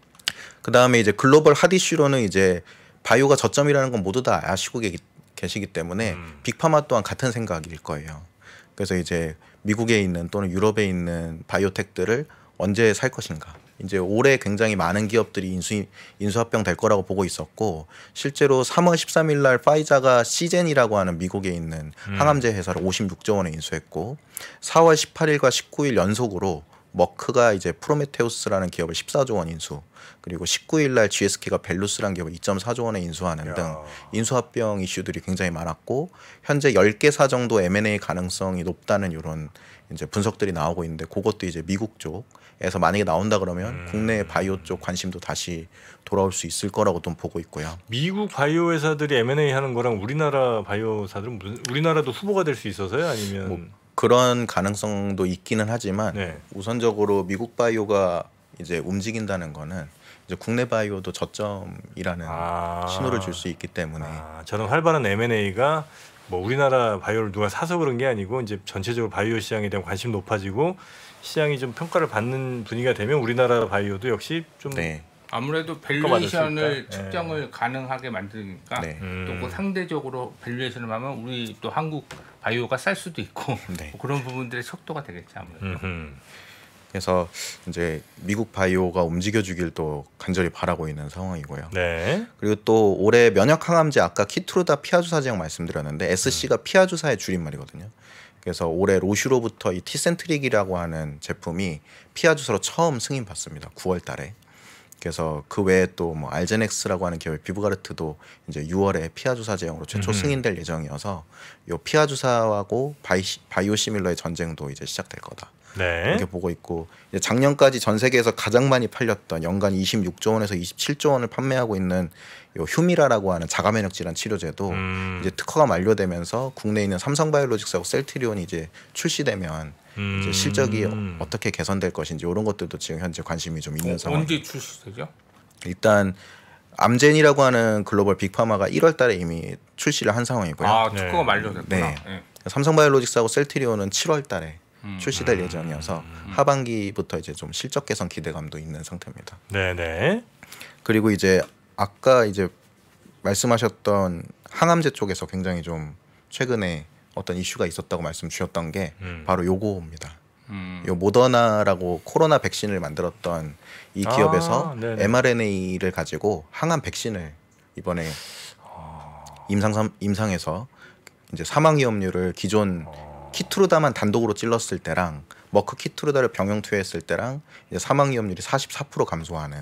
[SPEAKER 3] 그 다음에 이제 글로벌 핫 이슈로는 이제 바이오가 저점이라는 건 모두 다 아시고 계시기 때문에 빅파마 또한 같은 생각일 거예요. 그래서 이제 미국에 있는 또는 유럽에 있는 바이오텍들을 언제 살 것인가. 이제 올해 굉장히 많은 기업들이 인수합병 될 거라고 보고 있었고 실제로 3월 13일 날 파이자가 시젠이라고 하는 미국에 있는 항암제 회사를 56조 원에 인수했고 4월 18일과 19일 연속으로 머크가 이제 프로메테우스라는 기업을 14조 원 인수, 그리고 19일 날 GSK가 벨루스라는 기업을 2.4조 원에 인수하는 등 인수합병 이슈들이 굉장히 많았고, 현재 10개사 정도 M&A 가능성이 높다는 이런 이제 분석들이 나오고 있는데, 그것도 이제 미국 쪽에서 만약에 나온다 그러면 국내 바이오 쪽 관심도 다시 돌아올 수 있을 거라고 좀 보고 있고요.
[SPEAKER 1] 미국 바이오 회사들이 M&A 하는 거랑 우리나라 바이오사들은 무슨, 우리나라도 후보가 될 수 있어서요? 아니면
[SPEAKER 3] 뭐 그런 가능성도 있기는 하지만
[SPEAKER 1] 네.
[SPEAKER 3] 우선적으로 미국 바이오가 이제 움직인다는 거는 이제 국내 바이오도 저점이라는 신호를 줄 수 있기 때문에
[SPEAKER 1] 저는 활발한 M&A가 뭐 우리나라 바이오를 누가 사서 그런 게 아니고 이제 전체적으로 바이오 시장에 대한 관심 높아지고 시장이 좀 평가를 받는 분위기가 되면 우리나라 바이오도 역시 좀
[SPEAKER 3] 네.
[SPEAKER 2] 아무래도
[SPEAKER 1] 평가받을 수
[SPEAKER 2] 밸류에이션을
[SPEAKER 1] 있다.
[SPEAKER 2] 측정을 가능하게 만드니까
[SPEAKER 3] 네.
[SPEAKER 2] 또 그 상대적으로 밸류에이션을 하면 우리 또 한국 바이오가 쌀 수도 있고
[SPEAKER 3] 네.
[SPEAKER 2] 뭐 그런 부분들의 척도가 되겠지 아무래도.
[SPEAKER 3] 그래서 이제 미국 바이오가 움직여주길 또 간절히 바라고 있는 상황이고요.
[SPEAKER 1] 네.
[SPEAKER 3] 그리고 또 올해 면역 항암제 아까 키트루다 피아주사 제약 말씀드렸는데 SC가 피아주사의 줄임말이거든요. 그래서 올해 로슈로부터 이 티센트릭이라고 하는 제품이 피아주사로 처음 승인받습니다. 9월달에. 그래서 그 외에 또 뭐 알제넥스라고 하는 기업의 비브가르트도 이제 6월에 피아주사 제형으로 최초 승인될 예정이어서 요 피아주사하고 바이오시밀러의 전쟁도 이제 시작될 거다.
[SPEAKER 1] 네.
[SPEAKER 3] 이렇게 보고 있고, 이제 작년까지 전 세계에서 가장 많이 팔렸던 연간 26조 원에서 27조 원을 판매하고 있는 요 휴미라라고 하는 자가면역 질환 치료제도 이제 특허가 만료되면서 국내에 있는 삼성바이오로직스하고 셀트리온이 이제 출시되면 이제 실적이 어떻게 개선될 것인지 이런 것들도 지금 현재 관심이 좀 있는 상황.
[SPEAKER 2] 언제 출시되죠?
[SPEAKER 3] 일단 암젠이라고 하는 글로벌 빅파마가 1월달에 이미 출시를 한 상황이고요.
[SPEAKER 2] 아 특허가 만료됐구나.
[SPEAKER 3] 네.
[SPEAKER 2] 네.
[SPEAKER 3] 삼성바이오로직스하고 셀트리온은 7월달에 출시될 예정이어서 하반기부터 이제 좀 실적 개선 기대감도 있는 상태입니다.
[SPEAKER 1] 네네.
[SPEAKER 3] 그리고 이제 아까 이제 말씀하셨던 항암제 쪽에서 굉장히 좀 최근에 어떤 이슈가 있었다고 말씀 주셨던 게 바로 요거입니다. 요 모더나라고 코로나 백신을 만들었던 이 기업에서 mRNA를 가지고 항암 백신을 이번에 임상에서 이제 사망 위험률을 기존 키트루다만 단독으로 찔렀을 때랑 머크 키트루다를 병용 투여했을 때랑 이제 사망 위험률이 44% 감소하는.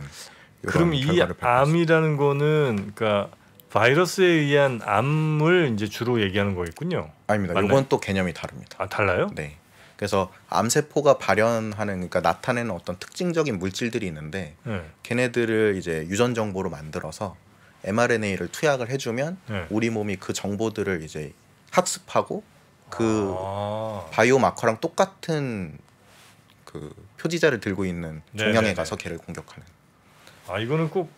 [SPEAKER 1] 그럼 이 암이라는 거는 그러니까 바이러스에 의한 암을 이제 주로 얘기하는 거겠군요.
[SPEAKER 3] 아닙니다. 이건 또 개념이 다릅니다.
[SPEAKER 1] 아 달라요?
[SPEAKER 3] 네. 그래서 암세포가 발현하는, 그러니까 나타내는 어떤 특징적인 물질들이 있는데 걔네들을 이제 유전 정보로 만들어서 mRNA를 투약을 해주면 우리 몸이 그 정보들을 이제 학습하고 그 바이오 마커랑 똑같은 그 표지자를 들고 있는 종양에 가서 걔를 공격하는.
[SPEAKER 1] 아 이거는 꼭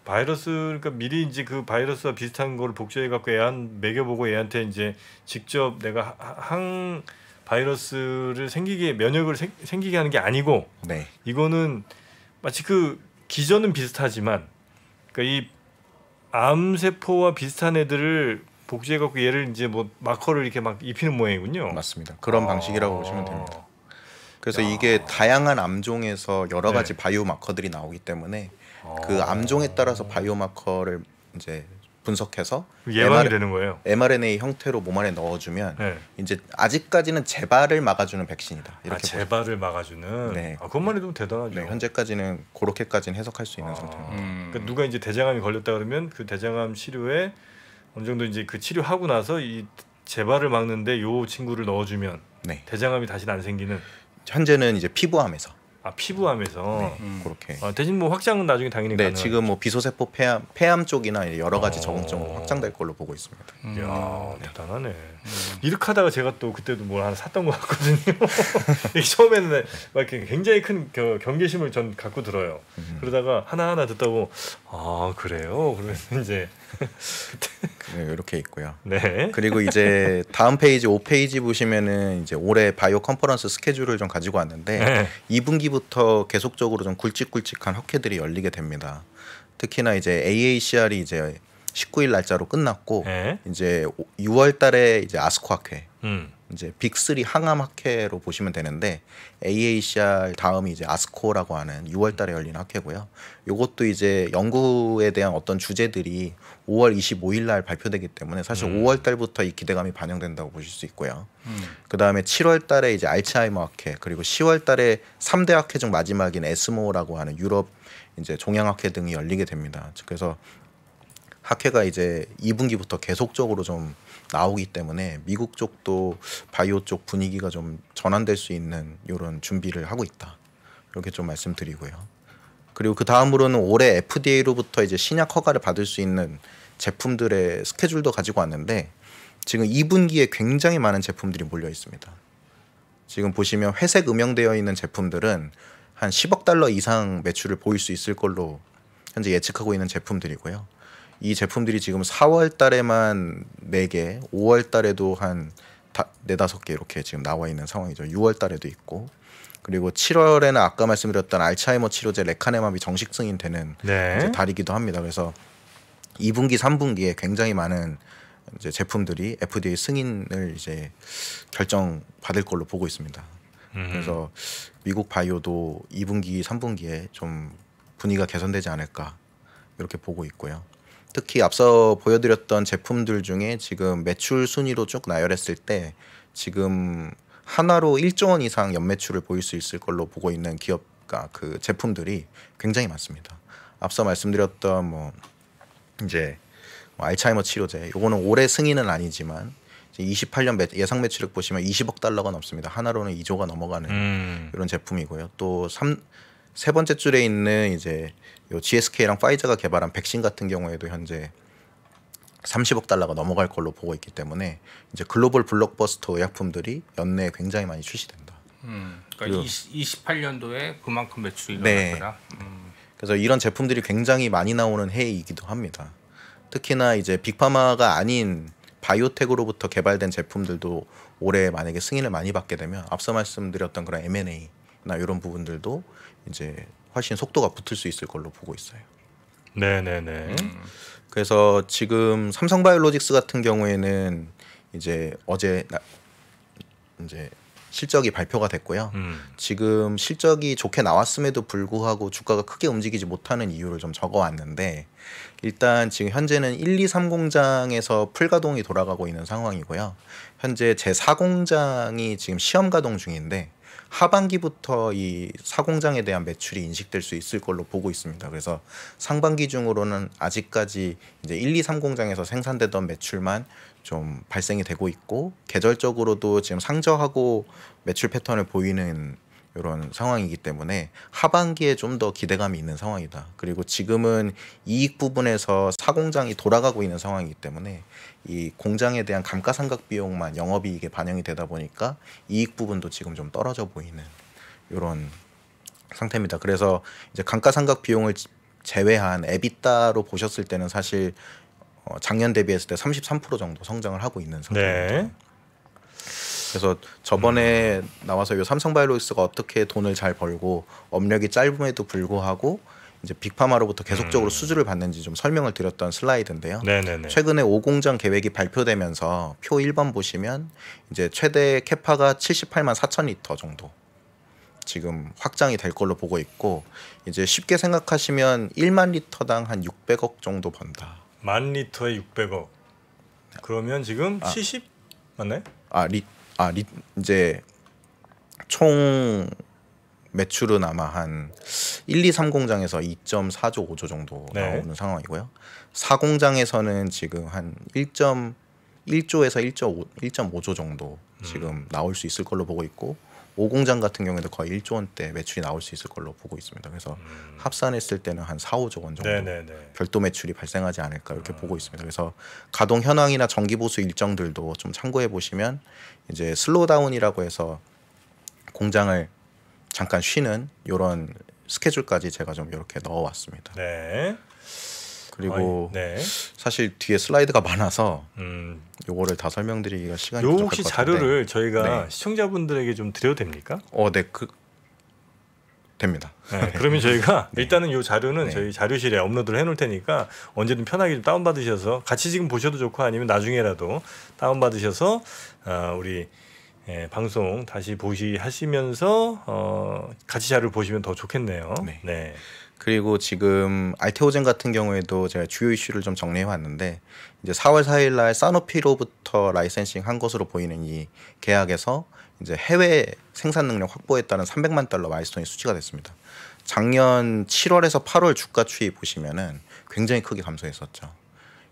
[SPEAKER 1] 바이러스, 그러니까 미리 이제 그 바이러스와 비슷한 거를 복제해 갖고 애한 먹여보고 애한테 이제 직접 내가 항 바이러스를 생기게, 면역을 생기게 하는 게 아니고,
[SPEAKER 3] 네.
[SPEAKER 1] 이거는 마치 그 기전은 비슷하지만, 그러니까 이 암세포와 비슷한 애들을 복제해 갖고 얘를 이제 뭐 마커를 이렇게 막 입히는 모양이군요.
[SPEAKER 3] 맞습니다. 그런 방식이라고 보시면 됩니다. 그래서 이게 다양한 암종에서 여러 가지 바이오 마커들이 나오기 때문에 그 암종에 따라서 바이오 마커를 이제 분석해서
[SPEAKER 1] 예방이 되는 거예요.
[SPEAKER 3] mRNA 형태로 몸 안에 넣어주면 이제 아직까지는 재발을 막아주는 백신이다. 이렇게
[SPEAKER 1] 재발을 막아주는.
[SPEAKER 3] 네.
[SPEAKER 1] 그것만 해도 대단하죠.
[SPEAKER 3] 네, 현재까지는 그렇게까지는 해석할 수 있는 상태입니다.
[SPEAKER 1] 그러니까 누가 이제 대장암이 걸렸다 그러면 그 대장암 치료에 어느 정도 이제 그 치료하고 나서 이 재발을 막는데 요 친구를 넣어주면 대장암이 다시는 안 생기는.
[SPEAKER 3] 현재는 이제 피부암에서.
[SPEAKER 1] 피부암에서.
[SPEAKER 3] 그렇게.
[SPEAKER 1] 대신 뭐 확장은 나중에 당연히 가능하죠.
[SPEAKER 3] 지금 뭐 비소세포 폐암 쪽이나 여러 가지 적응증으로 확장될 걸로 보고 있습니다.
[SPEAKER 1] 이야, 대단하네. 이렇게 하다가 제가 또 그때도 뭘 하나 샀던 것 같거든요. 처음에는 막 이렇게 굉장히 큰 경계심을 전 갖고 들어요. 그러다가 하나하나 듣다고 그래요? 그러면서 이제
[SPEAKER 3] 이렇게 있고요.
[SPEAKER 1] 네.
[SPEAKER 3] 그리고 이제 다음 페이지 5페이지 보시면은 이제 올해 바이오 컨퍼런스 스케줄을 좀 가지고 왔는데 2분기부터 계속적으로 좀 굵직굵직한 학회들이 열리게 됩니다. 특히나 이제 AACR이 이제 19일 날짜로 끝났고 이제 6월 달에 이제 아스코 학회 이제 빅3 항암 학회로 보시면 되는데 AACR 다음이 이제 아스코라고 하는 6월달에 열리는 학회고요. 요것도 이제 연구에 대한 어떤 주제들이 5월 25일 날 발표되기 때문에 사실 5월달부터 이 기대감이 반영된다고 보실 수 있고요. 그 다음에 7월달에 이제 알츠하이머 학회, 그리고 10월달에 3대 학회 중 마지막인 에스모라고 하는 유럽 이제 종양학회 등이 열리게 됩니다. 그래서 학회가 이제 2분기부터 계속적으로 좀 나오기 때문에 미국 쪽도 바이오 쪽 분위기가 좀 전환될 수 있는 이런 준비를 하고 있다. 이렇게 좀 말씀드리고요. 그리고 그 다음으로는 올해 FDA로부터 이제 신약 허가를 받을 수 있는 제품들의 스케줄도 가지고 왔는데 지금 2분기에 굉장히 많은 제품들이 몰려 있습니다. 지금 보시면 회색 음영되어 있는 제품들은 한 10억 달러 이상 매출을 보일 수 있을 걸로 현재 예측하고 있는 제품들이고요. 이 제품들이 지금 4월 달에만 4개, 5월 달에도 한 4, 5개 이렇게 지금 나와 있는 상황이죠. 6월 달에도 있고. 그리고 7월에는 아까 말씀드렸던 알츠하이머 치료제 레카네맙이 정식 승인되는 이제 달이기도 합니다. 그래서 2분기, 3분기에 굉장히 많은 이제 제품들이 FDA 승인을 이제 결정 받을 걸로 보고 있습니다. 그래서 미국 바이오도 2분기, 3분기에 좀 분위기가 개선되지 않을까 이렇게 보고 있고요. 특히 앞서 보여드렸던 제품들 중에 지금 매출 순위로 쭉 나열했을 때 지금 하나로 1조 원 이상 연매출을 보일 수 있을 걸로 보고 있는 기업과 그 제품들이 굉장히 많습니다. 앞서 말씀드렸던 뭐 이제 알츠하이머 치료제, 요거는 올해 승인은 아니지만 28년 예상 매출액 보시면 20억 달러가 넘습니다. 하나로는 2조가 넘어가는 이런 제품이고요. 또 세 번째 줄에 있는 이제 요 GSK랑 파이저가 개발한 백신 같은 경우에도 현재 30억 달러가 넘어갈 걸로 보고 있기 때문에 이제 글로벌 블록버스터 의약품들이 연내에 굉장히 많이 출시된다.
[SPEAKER 2] 그러니까 28년도에 그만큼 매출이
[SPEAKER 3] 네.
[SPEAKER 2] 일어났더라.
[SPEAKER 3] 그래서 이런 제품들이 굉장히 많이 나오는 해이기도 합니다. 특히나 이제 빅파마가 아닌 바이오텍으로부터 개발된 제품들도 올해 만약에 승인을 많이 받게 되면 앞서 말씀드렸던 그런 M&A나 이런 부분들도 이제 훨씬 속도가 붙을 수 있을 걸로 보고 있어요.
[SPEAKER 1] 네네네.
[SPEAKER 3] 그래서 지금 삼성바이오로직스 같은 경우에는 이제 어제 이제 실적이 발표가 됐고요. 지금 실적이 좋게 나왔음에도 불구하고 주가가 크게 움직이지 못하는 이유를 좀 적어왔는데 일단 지금 현재는 1, 2, 3공장에서 풀가동이 돌아가고 있는 상황이고요. 현재 제4공장이 지금 시험 가동 중인데 하반기부터 이 4공장에 대한 매출이 인식될 수 있을 걸로 보고 있습니다. 그래서 상반기 중으로는 아직까지 이제 1, 2, 3공장에서 생산되던 매출만 좀 발생이 되고 있고 계절적으로도 지금 상저하고 매출 패턴을 보이는 이런 상황이기 때문에 하반기에 좀 더 기대감이 있는 상황이다. 그리고 지금은 이익 부분에서 4공장이 돌아가고 있는 상황이기 때문에 이 공장에 대한 감가상각 비용만 영업이익에 반영이 되다 보니까 이익 부분도 지금 좀 떨어져 보이는 이런 상태입니다. 그래서 이제 감가상각 비용을 제외한 에비타로 보셨을 때는 사실 작년 대비했을 때 33% 정도 성장을 하고 있는 상태입니다.
[SPEAKER 1] 네.
[SPEAKER 3] 그래서 저번에 나와서 이 삼성바이오로직스가 어떻게 돈을 잘 벌고 업력이 짧음에도 불구하고 이제 빅파마로부터 계속적으로 수주를 받는지 좀 설명을 드렸던 슬라이드인데요.
[SPEAKER 1] 네네네.
[SPEAKER 3] 최근에 5공장 계획이 발표되면서 표 1번 보시면 이제 최대 캐파가 78만 4천 리터 정도 지금 확장이 될 걸로 보고 있고 이제 쉽게 생각하시면 1만 리터당 한 600억 정도 번다.
[SPEAKER 1] 10,000리터에 600억. 그러면 지금 70 맞나요?
[SPEAKER 3] 이제 총 매출은 아마 한 1, 2, 3공장에서 2.4조, 5조 정도 나오는 상황이고요. 4공장에서는 지금 한 1.1조에서 1.5조 정도 지금 나올 수 있을 걸로 보고 있고 5공장 같은 경우에도 거의 1조 원대 매출이 나올 수 있을 걸로 보고 있습니다. 그래서 합산했을 때는 한 4, 5조 원 정도 별도 매출이 발생하지 않을까 이렇게 보고 있습니다. 그래서 가동 현황이나 정기 보수 일정들도 좀 참고해 보시면 이제 슬로우다운이라고 해서 공장을 잠깐 쉬는 이런 스케줄까지 제가 좀 이렇게 넣어왔습니다.
[SPEAKER 1] 네.
[SPEAKER 3] 그리고 사실 뒤에 슬라이드가 많아서 요거를 다 설명드리기가 시간이 부족할 것 같은데
[SPEAKER 1] 혹시 자료를 저희가 시청자분들에게 좀 드려도 됩니까?
[SPEAKER 3] 네, 됩니다.
[SPEAKER 1] 네, 그러면 저희가 일단은 이 자료는 저희 자료실에 업로드를 해놓을 테니까 언제든 편하게 좀 다운받으셔서 같이 지금 보셔도 좋고 아니면 나중에라도 다운받으셔서 우리 예, 방송 다시 하시면서 같이 자료를 보시면 더 좋겠네요.
[SPEAKER 3] 네.
[SPEAKER 1] 네.
[SPEAKER 3] 그리고 지금 알테오젠 같은 경우에도 제가 주요 이슈를 좀 정리해 왔는데 이제 4월 4일 날 사노피로부터 라이센싱 한 것으로 보이는 이 계약에서 이제 해외 생산 능력 확보에 따른 $300만 마일스톤이 수치가 됐습니다. 작년 7월에서 8월 주가 추이 보시면은 굉장히 크게 감소했었죠.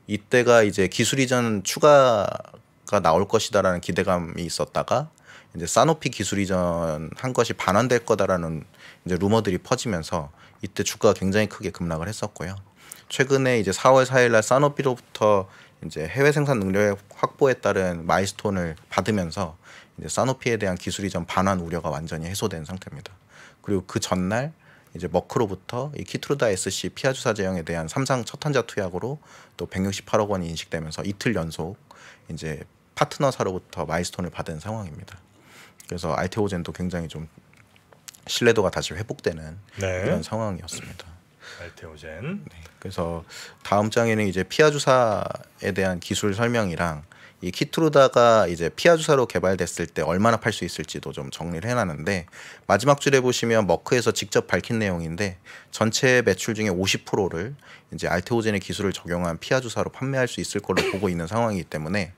[SPEAKER 3] 이때가 이제 기술 이전 추가가 나올 것이다라는 기대감이 있었다가 이제 사노피 기술 이전 한 것이 반환될 거다라는 이제 루머들이 퍼지면서 이때 주가가 굉장히 크게 급락을 했었고요. 최근에 이제 4월 4일 날 사노피로부터 이제 해외 생산 능력 확보에 따른 마일스톤을 받으면서 이제 사노피에 대한 기술 이전 반환 우려가 완전히 해소된 상태입니다. 그리고 그 전날 이제 머크로부터 이 키트루다 SC 피아주사 제형에 대한 삼상 첫 환자 투약으로 또 168억 원이 인식되면서 이틀 연속 이제 파트너사로부터 마일스톤을 받은 상황입니다. 그래서 알테오젠도 굉장히 좀 신뢰도가 다시 회복되는
[SPEAKER 1] 네.
[SPEAKER 3] 이런 상황이었습니다.
[SPEAKER 1] 알테오젠.
[SPEAKER 3] 네, 그래서 다음 장에는 이제 피아주사에 대한 기술 설명이랑 이 키트루다가 이제 피아주사로 개발됐을 때 얼마나 팔 수 있을지도 좀 정리를 해놨는데 마지막 줄에 보시면 머크에서 직접 밝힌 내용인데 전체 매출 중에 50%를 이제 알테오젠의 기술을 적용한 피아주사로 판매할 수 있을 걸로 보고 있는 상황이기 때문에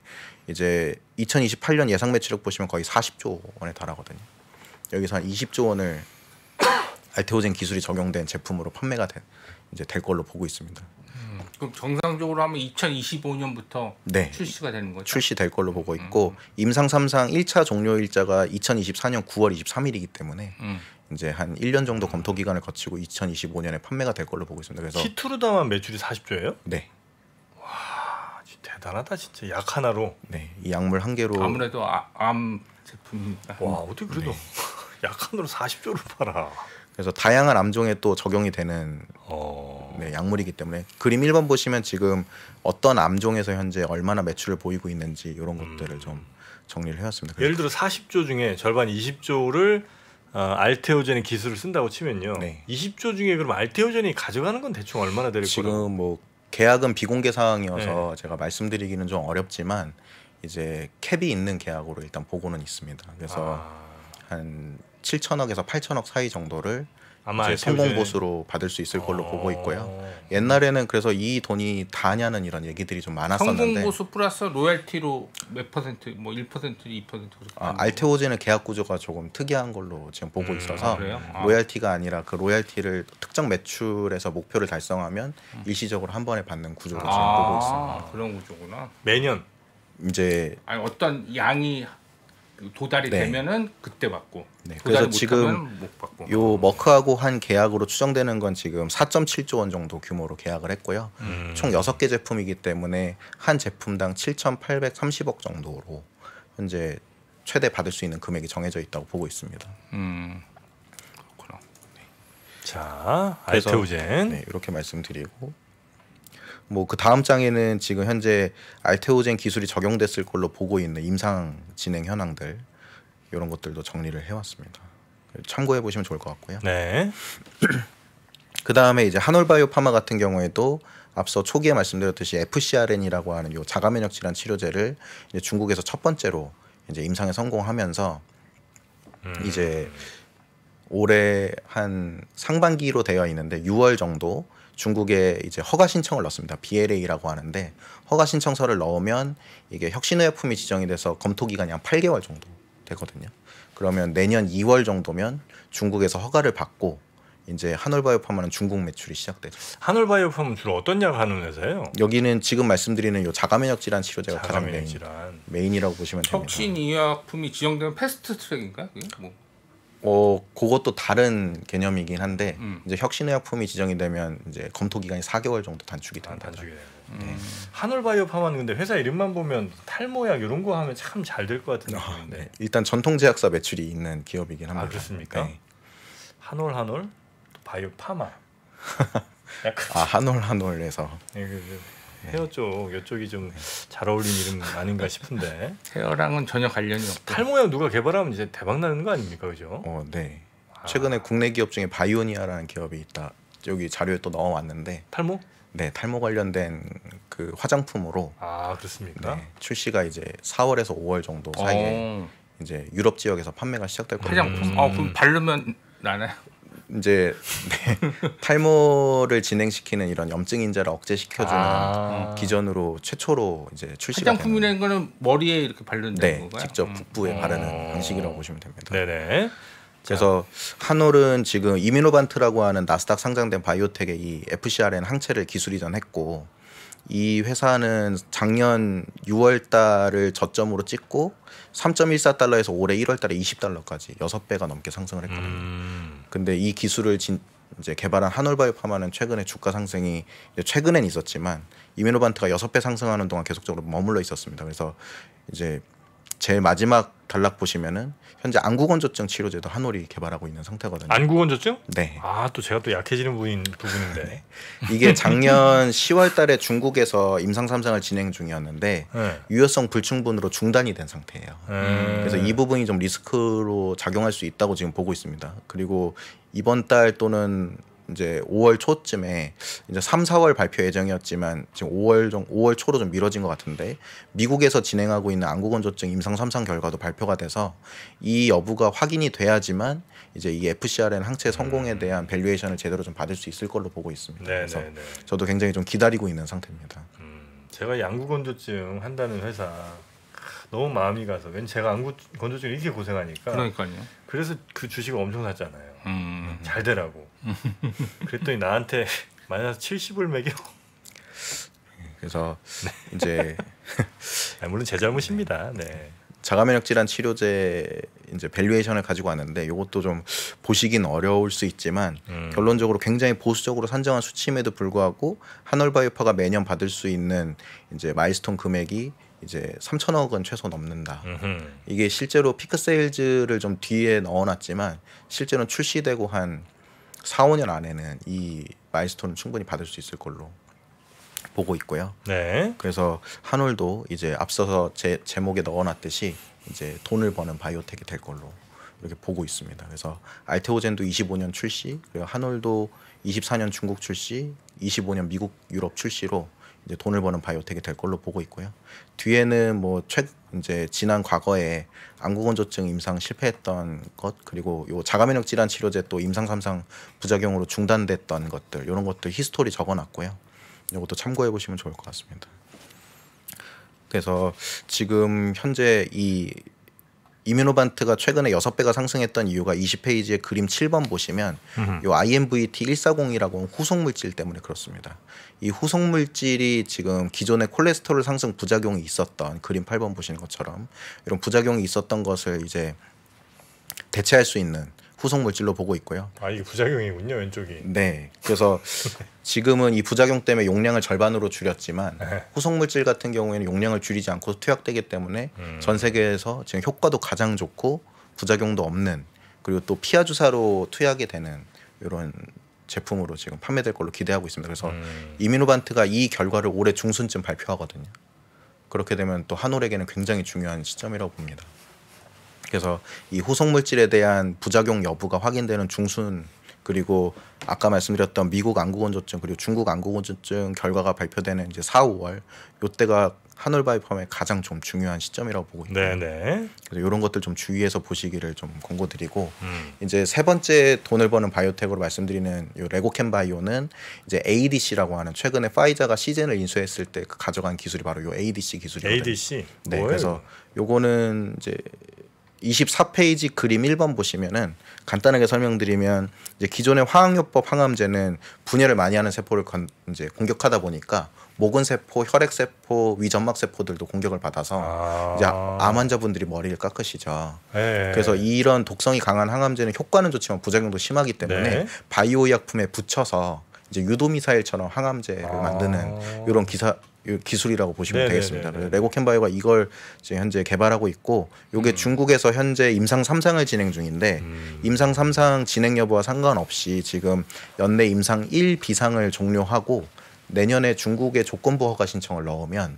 [SPEAKER 3] 이제 2028년 예상 매출액 보시면 거의 40조 원에 달하거든요. 여기서 한 20조 원을 알테오젠 기술이 적용된 제품으로 판매가 이제 될 걸로 보고 있습니다.
[SPEAKER 2] 그럼 정상적으로 하면 2025년부터
[SPEAKER 3] 네.
[SPEAKER 2] 출시가 되는 거죠?
[SPEAKER 3] 출시될 걸로 보고 있고 임상 3상 1차 종료 일자가 2024년 9월 23일이기 때문에 이제 한 1년 정도 검토 기간을 거치고 2025년에 판매가 될 걸로 보고 있습니다. 그래서
[SPEAKER 1] 키트루다만 매출이 40조예요?
[SPEAKER 3] 네.
[SPEAKER 1] 와, 진짜 대단하다 진짜. 약 하나로.
[SPEAKER 3] 네. 이 약물 한 개로
[SPEAKER 2] 아무래도 암 제품이니까.
[SPEAKER 1] 와, 어떻게 그래도 약 하나로 40조를 팔아.
[SPEAKER 3] 그래서 다양한 암종에 또 적용이 되는 네, 약물이기 때문에 그림 1번 보시면 지금 어떤 암종에서 현재 얼마나 매출을 보이고 있는지 이런 것들을 좀 정리를 해왔습니다.
[SPEAKER 1] 예를 들어 40조 중에 절반 20조를 알테오젠의 기술을 쓴다고 치면요.
[SPEAKER 3] 네.
[SPEAKER 1] 20조 중에 그럼 알테오젠이 가져가는 건 대충 얼마나 될 거라고?
[SPEAKER 3] 지금 뭐 계약은 비공개 사항이어서 제가 말씀드리기는 좀 어렵지만 이제 캡이 있는 계약으로 일단 보고는 있습니다. 그래서 한 7천억에서 8천억 사이 정도를
[SPEAKER 1] 아마
[SPEAKER 3] 이제
[SPEAKER 1] 알테오젠.
[SPEAKER 3] 성공 보수로 받을 수 있을 걸로 보고 있고요. 옛날에는 그래서 이 돈이 다냐는 이런 얘기들이 좀 많았었는데
[SPEAKER 2] 성공 보수 플러스 로열티로 몇 퍼센트, 뭐 1%, 2%
[SPEAKER 3] 알테오젠의 계약 구조가 조금 특이한 걸로 지금 보고 있어서
[SPEAKER 2] 그래요?
[SPEAKER 3] 로열티가 아니라 그 로열티를 특정 매출에서 목표를 달성하면 일시적으로 한 번에 받는 구조로 지금 보고 있습니다.
[SPEAKER 2] 그런 구조구나.
[SPEAKER 1] 매년.
[SPEAKER 3] 이제
[SPEAKER 2] 아니 어떤 양이 도달이
[SPEAKER 3] 네.
[SPEAKER 2] 되면은 그때 받고
[SPEAKER 3] 네,
[SPEAKER 2] 도달
[SPEAKER 3] 그래서 지금
[SPEAKER 2] 못하면 못 받고.
[SPEAKER 3] 요 머크하고 한 계약으로 추정되는 건 지금 4.7조 원 정도 규모로 계약을 했고요. 총 6개 제품이기 때문에 한 제품당 7,830억 정도로 현재 최대 받을 수 있는 금액이 정해져 있다고 보고 있습니다.
[SPEAKER 2] 그렇구나.
[SPEAKER 1] 자,
[SPEAKER 3] 그래서,
[SPEAKER 1] 알테오젠.
[SPEAKER 3] 네, 이렇게 말씀드리고 뭐 그 다음 장에는 지금 현재 알테오젠 기술이 적용됐을 걸로 보고 있는 임상 진행 현황들 이런 것들도 정리를 해왔습니다. 참고해 보시면 좋을 것 같고요.
[SPEAKER 1] 네.
[SPEAKER 3] 그 다음에 이제 한올바이오파마 같은 경우에도 앞서 초기에 말씀드렸듯이 FcRN이라고 하는 요 자가 면역 질환 치료제를 이제 중국에서 첫 번째로 이제 임상에 성공하면서 이제 올해 한 상반기로 되어 있는데 6월 정도 중국에 이제 허가 신청을 넣습니다. BLA라고 하는데 허가 신청서를 넣으면 이게 혁신의약품이 지정이 돼서 검토 기간이 한 8개월 정도 되거든요. 그러면 내년 2월 정도면 중국에서 허가를 받고 이제 한올바이오파마는 중국 매출이 시작되죠.
[SPEAKER 1] 한올바이오팜은 주로 어떤 약 하는 회사예요?
[SPEAKER 3] 여기는 지금 말씀드리는 요 자가면역 질환 치료제가 가장
[SPEAKER 1] 자가면역 질환.
[SPEAKER 3] 메인이라고 보시면 됩니다.
[SPEAKER 2] 혁신 의약품이 지정되면 패스트 트랙인가? 그게 뭐.
[SPEAKER 3] 그것도 다른 개념이긴 한데 이제 혁신의약품이 지정이 되면 이제 검토 기간이 4개월 정도 단축이 됩니다.
[SPEAKER 1] 단축이 되고. 한올바이오팜은 근데 회사 이름만 보면 탈모약 이런 거 하면 참 잘 될 것 같은 느낌인데.
[SPEAKER 3] 네. 일단 전통제약사 매출이 있는 기업이긴 합니다.
[SPEAKER 1] 그렇습니까?
[SPEAKER 3] 네.
[SPEAKER 1] 한올 또 바이오파마. 약간
[SPEAKER 3] 한올에서
[SPEAKER 1] 헤어 쪽 이쪽이 좀 잘 어울리는 이름 아닌가 싶은데.
[SPEAKER 2] 헤어랑은 전혀 관련이 없고.
[SPEAKER 1] 탈모약 누가 개발하면 이제 대박 나는 거 아닙니까, 그죠?
[SPEAKER 3] 네. 최근에 국내 기업 중에 바이오니아라는 기업이 있다. 여기 자료에 또 넣어왔는데.
[SPEAKER 1] 탈모?
[SPEAKER 3] 네, 탈모 관련된 그 화장품으로.
[SPEAKER 1] 그렇습니까?
[SPEAKER 3] 네, 출시가 이제 4월에서 5월 정도 사이에 이제 유럽 지역에서 판매가 시작될 거예요.
[SPEAKER 2] 화장품. 그럼 바르면 나나요?
[SPEAKER 3] 이제 탈모를 진행시키는 이런 염증 인자를 억제시켜주는 기존으로 최초로 이제 출시가
[SPEAKER 2] 화장품이라는 거는 머리에 이렇게 바르는 건가요?
[SPEAKER 3] 직접 북부에 바르는 방식이라고 보시면 됩니다.
[SPEAKER 1] 네네.
[SPEAKER 3] 그래서 한올은 지금 이뮤노반트라고 하는 나스닥 상장된 바이오텍의 이 FcRn 항체를 기술 이전했고, 이 회사는 작년 6월 달을 저점으로 찍고 3.14달러에서 올해 1월 달에 20달러까지 6배가 넘게 상승을 했거든요. 근데 이 기술을 이제 개발한 한올바이오파마는 최근에 주가 상승이 최근엔 있었지만 이뮤노반트가 6배 상승하는 동안 계속적으로 머물러 있었습니다. 그래서 이제 제일 마지막 단락 보시면은 현재 안구건조증 치료제도 한올이 개발하고 있는 상태거든요.
[SPEAKER 1] 안구건조증?
[SPEAKER 3] 네.
[SPEAKER 1] 또 제가 또 약해지는 부분인데.
[SPEAKER 3] 네. 이게 작년 10월 달에 중국에서 임상 3상을 진행 중이었는데 유효성 불충분으로 중단이 된 상태예요. 그래서 이 부분이 좀 리스크로 작용할 수 있다고 지금 보고 있습니다. 그리고 이번 달 또는 이제 5월 초쯤에 이제 3, 4월 발표 예정이었지만 지금 5월 초로 좀 미뤄진 것 같은데, 미국에서 진행하고 있는 안구건조증 임상 3상 결과도 발표가 돼서 이 여부가 확인이 돼야지만 이제 이 FcRn 항체 성공에 대한 밸류에이션을 제대로 좀 받을 수 있을 걸로 보고 있습니다. 그래서 저도 굉장히 좀 기다리고 있는 상태입니다.
[SPEAKER 1] 제가 이 안구건조증 한다는 회사 너무 마음이 가서, 왠지 제가 안구건조증 이렇게 고생하니까.
[SPEAKER 2] 그러니까요.
[SPEAKER 1] 그래서 그 주식을 엄청 샀잖아요. 잘 되라고. 그랬더니 나한테 마이너스 70을 매겨.
[SPEAKER 3] 그래서 이제
[SPEAKER 1] 물론 제 잘못입니다. 네.
[SPEAKER 3] 자가면역 질환 치료제 이제 밸류에이션을 가지고 왔는데, 이것도 좀 보시긴 어려울 수 있지만 결론적으로 굉장히 보수적으로 산정한 수치임에도 불구하고 한올바이오파가 매년 받을 수 있는 이제 마일스톤 금액이 이제 3천억 원 최소 넘는다. 이게 실제로 피크 세일즈를 좀 뒤에 넣어놨지만 실제로는 출시되고 한 4, 5년 안에는 이 마일스톤을 충분히 받을 수 있을 걸로 보고 있고요.
[SPEAKER 1] 네.
[SPEAKER 3] 그래서 한올도 이제 앞서서 제목에 넣어놨듯이 이제 돈을 버는 바이오텍이 될 걸로 이렇게 보고 있습니다. 그래서 알테오젠도 25년 출시, 그리고 한올도 24년 중국 출시, 25년 미국, 유럽 출시로 이제 돈을 버는 바이오텍이 될 걸로 보고 있고요. 뒤에는 뭐 이제 지난 과거에 안구건조증 임상 실패했던 것, 그리고 요 자가면역 질환 치료제 또 임상 3상 부작용으로 중단됐던 것들, 이런 것들 히스토리 적어놨고요. 이것도 참고해 보시면 좋을 것 같습니다. 그래서 지금 현재 이 이뮤노반트가 최근에 6배가 상승했던 이유가 20페이지의 그림 7번 보시면 요 IMVT140이라고 후속 물질 때문에 그렇습니다. 이 후속 물질이 지금 기존의 콜레스테롤 상승 부작용이 있었던, 그림 8번 보시는 것처럼 이런 부작용이 있었던 것을 이제 대체할 수 있는 후속 물질로 보고 있고요.
[SPEAKER 1] 이게 부작용이군요, 왼쪽이.
[SPEAKER 3] 네. 그래서 지금은 이 부작용 때문에 용량을 절반으로 줄였지만 후속 물질 같은 경우에는 용량을 줄이지 않고 투약되기 때문에 전 세계에서 지금 효과도 가장 좋고 부작용도 없는, 그리고 또 피하 주사로 투약이 되는 이런 제품으로 지금 판매될 걸로 기대하고 있습니다. 그래서 이뮤노반트가 이 결과를 올해 중순쯤 발표하거든요. 그렇게 되면 또 한올에게는 굉장히 중요한 시점이라고 봅니다. 그래서 이 후속 물질에 대한 부작용 여부가 확인되는 중순, 그리고 아까 말씀드렸던 미국 안구건조증 그리고 중국 안구건조증 결과가 발표되는 이제 4, 5월, 이때가 한올바이오팜의 가장 좀 중요한 시점이라고 보고 있고요.
[SPEAKER 1] 네네.
[SPEAKER 3] 그래서 이런 것들 좀 주의해서 보시기를 좀 권고드리고, 이제 세 번째 돈을 버는 바이오텍으로 말씀드리는 요 레고캠 바이오는 이제 ADC라고 하는, 최근에 파이자가 시즌을 인수했을 때 가져간 기술이 바로 요 ADC 기술이거든요.
[SPEAKER 1] ADC.
[SPEAKER 3] 네,
[SPEAKER 1] 뭐예요?
[SPEAKER 3] 그래서 요거는 이제 24페이지 그림 1번 보시면은 간단하게 설명드리면, 이제 기존의 화학요법 항암제는 분열을 많이 하는 세포를 이제 공격하다 보니까 모근 세포, 혈액 세포, 위점막 세포들도 공격을 받아서 이제 암 환자분들이 머리를 깎으시죠. 그래서 이런 독성이 강한 항암제는 효과는 좋지만 부작용도 심하기 때문에 바이오 약품에 붙여서 이제 유도 미사일처럼 항암제를 만드는 이런 기술이라고 보시면 되겠습니다. 레고캠바이오가 이걸 이제 현재 개발하고 있고, 이게 중국에서 현재 임상 3상을 진행 중인데 임상 3상 진행 여부와 상관없이 지금 연내 임상 1 비상을 종료하고 내년에 중국에 조건부 허가 신청을 넣으면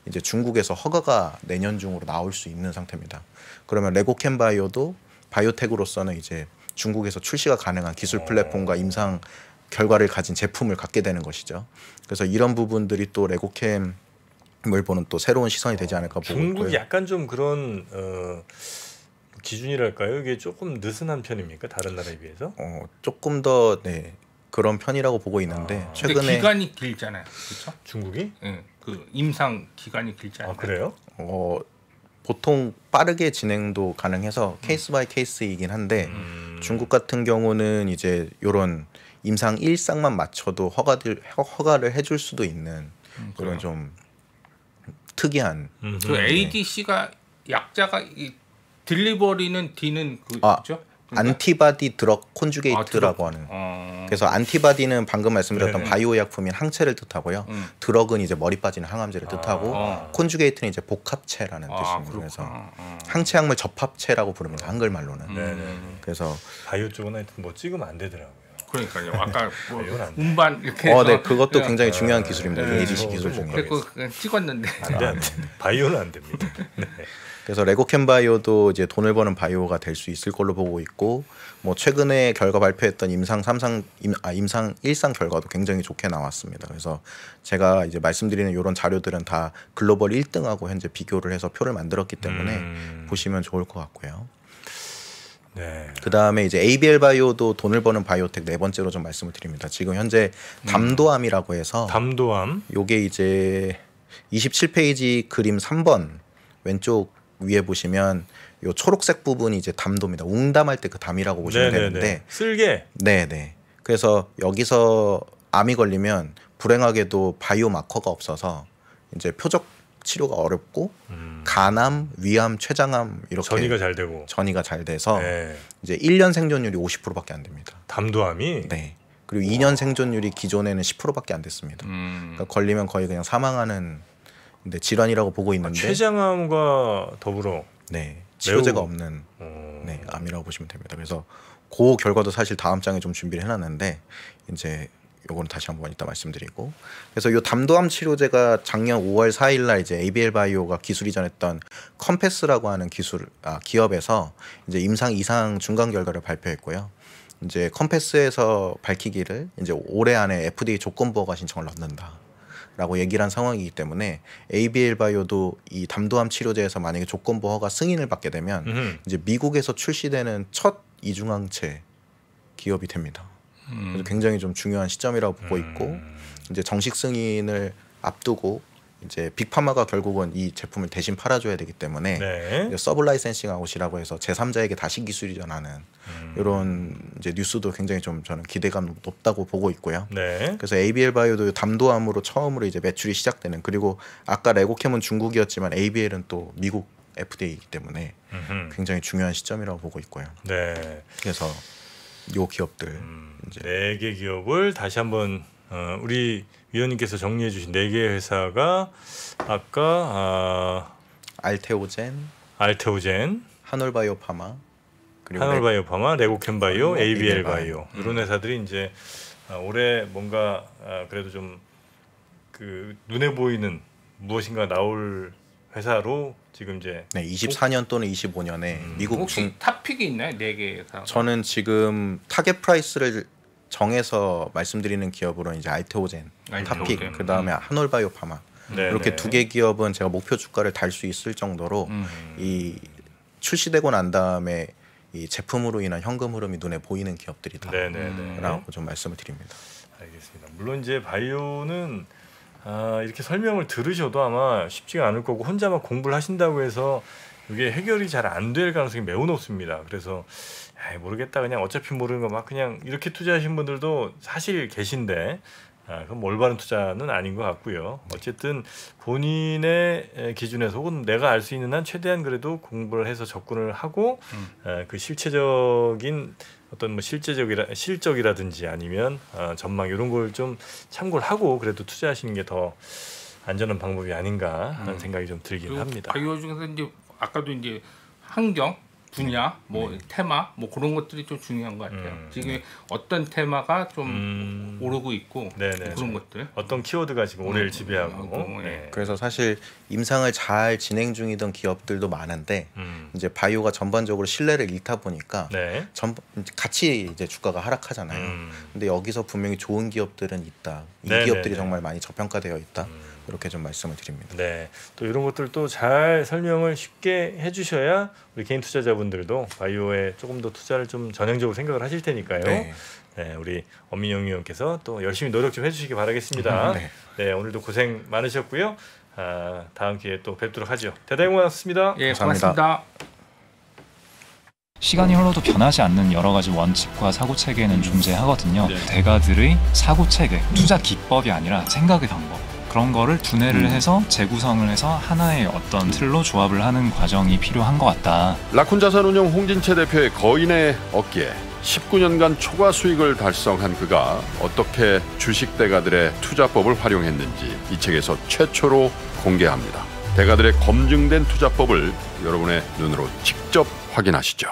[SPEAKER 3] 이제 중국에서 허가가 내년 중으로 나올 수 있는 상태입니다. 그러면 레고캠바이오도 바이오텍으로서는 이제 중국에서 출시가 가능한 기술 플랫폼과 임상 결과를 가진 제품을 갖게 되는 것이죠. 그래서 이런 부분들이 또 레고캠을 보는 또 새로운 시선이 되지 않을까 보고 있고요.
[SPEAKER 1] 중국이 약간 좀 그런 기준이랄까요? 이게 조금 느슨한 편입니까? 다른 나라에 비해서?
[SPEAKER 3] 조금 더 네, 그런 편이라고 보고 있는데
[SPEAKER 2] 근데
[SPEAKER 3] 최근에
[SPEAKER 2] 기간이 길잖아요, 그렇죠?
[SPEAKER 1] 중국이?
[SPEAKER 2] 예, 그 임상 기간이 길지 않아요.
[SPEAKER 1] 그래요?
[SPEAKER 3] 보통 빠르게 진행도 가능해서 케이스 바이 케이스이긴 한데 중국 같은 경우는 이제 요런 임상 1상만 맞춰도 허가를 해줄 수도 있는 그런 좀 특이한
[SPEAKER 2] 그 ADC가 약자가 딜리버리는 D는 그죠?
[SPEAKER 3] 안티바디 드럭 콘주게이트라고 하는. 그래서 안티바디는 방금 말씀드렸던
[SPEAKER 1] 네네.
[SPEAKER 3] 바이오 약품인 항체를 뜻하고요. 드럭은 이제 머리 빠지는 항암제를 뜻하고 콘주게이트는 이제 복합체라는 뜻입니다. 그래서 항체 약물 접합체라고 부릅니다. 한글말로는.
[SPEAKER 1] 네네.
[SPEAKER 3] 그래서
[SPEAKER 1] 바이오 쪽은 하여튼 뭐 찍으면 안 되더라고요.
[SPEAKER 2] 그러니까요. 아까 뭐
[SPEAKER 1] 이건 안 돼.
[SPEAKER 2] 운반 이렇게 해서
[SPEAKER 3] 네, 그것도 굉장히 중요한 기술입니다.
[SPEAKER 1] 네,
[SPEAKER 3] ADC
[SPEAKER 1] 저도
[SPEAKER 3] 기술
[SPEAKER 1] 뭐
[SPEAKER 3] 중에.
[SPEAKER 2] 그래서 그냥 찍었는데
[SPEAKER 1] 안 돼. 바이오는 안 됩니다. 네.
[SPEAKER 3] 그래서 레고캠 바이오도 이제 돈을 버는 바이오가 될 수 있을 걸로 보고 있고, 뭐 최근에 결과 발표했던 임상 1상 결과도 굉장히 좋게 나왔습니다. 그래서 제가 이제 말씀드리는 이런 자료들은 다 글로벌 1등하고 현재 비교를 해서 표를 만들었기 때문에 보시면 좋을 것 같고요.
[SPEAKER 1] 네.
[SPEAKER 3] 그 다음에 이제 ABL 바이오도 돈을 버는 바이오텍 네 번째로 좀 말씀을 드립니다. 지금 현재 담도암이라고 해서
[SPEAKER 1] 담도암.
[SPEAKER 3] 요게 이제 27페이지 그림 3번 왼쪽 위에 보시면 요 초록색 부분이 이제 담도입니다. 웅담할 때 그 담이라고 보시면 되는데
[SPEAKER 1] 쓸개.
[SPEAKER 3] 네네. 그래서 여기서 암이 걸리면 불행하게도 바이오 마커가 없어서 이제 표적 치료가 어렵고 간암, 위암, 췌장암 이렇게 전이가 잘 돼서
[SPEAKER 1] 네.
[SPEAKER 3] 이제 1년 생존율이 50%밖에 안 됩니다.
[SPEAKER 1] 담도암이.
[SPEAKER 3] 네. 그리고 2년 생존율이 기존에는 10%밖에 안 됐습니다. 그러니까 걸리면 거의 그냥 사망하는 질환이라고 보고 있는데
[SPEAKER 1] 췌장암과 더불어
[SPEAKER 3] 네. 치료제가 없는 네, 암이라고 보시면 됩니다. 그래서 그 결과도 사실 다음 장에 좀 준비를 해놨는데 이제 요거는 다시 한번 이따 말씀드리고, 그래서 요 담도암 치료제가 작년 5월 4일날 이제 ABL 바이오가 기술 이전했던 컴패스라고 하는 기업에서 이제 임상 2상 중간 결과를 발표했고요. 이제 컴패스에서 밝히기를 이제 올해 안에 FDA 조건부 허가 신청을 넣는다라고 얘기를 한 상황이기 때문에 ABL 바이오도 이 담도암 치료제에서 만약에 조건부 허가 승인을 받게 되면 이제 미국에서 출시되는 첫 이중항체 기업이 됩니다. 그래서 굉장히 좀 중요한 시점이라고 보고 있고, 이제 정식 승인을 앞두고 이제 빅파마가 결국은 이 제품을 대신 팔아줘야 되기 때문에
[SPEAKER 1] 네.
[SPEAKER 3] 서브 라이센싱 아웃이라고 해서 제3자에게 다시 기술 이전하는 이런 이제 뉴스도 굉장히 좀 저는 기대감 높다고 보고 있고요.
[SPEAKER 1] 네.
[SPEAKER 3] 그래서 ABL 바이오도 담도암으로 처음으로 이제 매출이 시작되는, 그리고 아까 레고캠은 중국이었지만 ABL은 또 미국 FDA이기 때문에 굉장히 중요한 시점이라고 보고 있고요.
[SPEAKER 1] 네.
[SPEAKER 3] 그래서 요 기업들 이제
[SPEAKER 1] 4개 기업을 다시 한번 우리 위원님께서 정리해 주신 4개 회사가 아까
[SPEAKER 3] 알테오젠, 한올바이오파마, 그리고
[SPEAKER 1] 한올바이오파마, 레고캠바이오, ABL 바이오 이런 회사들이 이제 올해 뭔가 그래도 좀 그 눈에 보이는 무엇인가 나올 회사로 지금 이제
[SPEAKER 3] 24년 또는 25년에 미국
[SPEAKER 2] 혹시 탑픽이 있나요? 4개 회사.
[SPEAKER 3] 저는 지금 타겟 프라이스를 정해서 말씀드리는 기업으로는 이제 알테오젠, 탑픽, 그 다음에 한올바이오파마 이렇게 2개 기업은 제가 목표 주가를 달 수 있을 정도로 이 출시되고 난 다음에 이 제품으로 인한 현금 흐름이 눈에 보이는 기업들이다라고 좀 말씀을 드립니다.
[SPEAKER 1] 알겠습니다. 물론 이제 바이오는 이렇게 설명을 들으셔도 아마 쉽지가 않을 거고 혼자 막 공부를 하신다고 해서 이게 해결이 잘 안 될 가능성이 매우 높습니다. 그래서 모르겠다 그냥 어차피 모르는 거 막 그냥 이렇게 투자하신 분들도 사실 계신데 그건 올바른 투자는 아닌 것 같고요. 어쨌든 본인의 기준에서 혹은 내가 알 수 있는 한 최대한 그래도 공부를 해서 접근을 하고 그 실체적인 어떤 뭐 실적이라든지 아니면 전망 이런 걸 좀 참고를 하고 그래도 투자하시는 게 더 안전한 방법이 아닌가 하는 생각이 좀 들긴 합니다.
[SPEAKER 2] 바이오 중에서 이제 아까도 이제 환경 분야, 뭐 테마, 뭐 그런 것들이 좀 중요한 것 같아요. 지금 어떤 테마가 좀 오르고 있고
[SPEAKER 1] 네네.
[SPEAKER 2] 그런 것들.
[SPEAKER 1] 어떤 키워드가 지금 올해를 지배하고. 네.
[SPEAKER 3] 그래서 사실 임상을 잘 진행 중이던 기업들도 많은데 이제 바이오가 전반적으로 신뢰를 잃다 보니까
[SPEAKER 1] 네.
[SPEAKER 3] 같이 이제 주가가 하락하잖아요. 근데 여기서 분명히 좋은 기업들은 있다. 이
[SPEAKER 1] 네네네.
[SPEAKER 3] 기업들이 정말 많이 저평가되어 있다. 이렇게 좀 말씀을 드립니다.
[SPEAKER 1] 네, 또 이런 것들도 잘 설명을 쉽게 해주셔야 우리 개인 투자자분들도 바이오에 조금 더 투자를 좀 전향적으로 생각을 하실 테니까요.
[SPEAKER 3] 네.
[SPEAKER 1] 네, 우리 엄민영 의원께서 또 열심히 노력 좀 해주시기 바라겠습니다.
[SPEAKER 3] 네.
[SPEAKER 1] 네, 오늘도 고생 많으셨고요. 다음 기회에 또 뵙도록 하죠. 대단히 고맙습니다.
[SPEAKER 2] 예,
[SPEAKER 3] 감사합니다.
[SPEAKER 2] 고맙습니다.
[SPEAKER 4] 시간이 흘러도 변하지 않는 여러 가지 원칙과 사고 체계는 존재하거든요. 대가들의 사고 체계, 투자 기법이 아니라 생각의 방법. 그런 거를 두뇌를 해서 재구성을 해서 하나의 어떤 틀로 조합을 하는 과정이 필요한 것 같다.
[SPEAKER 5] 라쿤 자산운용 홍진채 대표의 거인의 어깨에 19년간 초과 수익을 달성한 그가 어떻게 주식 대가들의 투자법을 활용했는지 이 책에서 최초로 공개합니다. 대가들의 검증된 투자법을 여러분의 눈으로 직접 확인하시죠.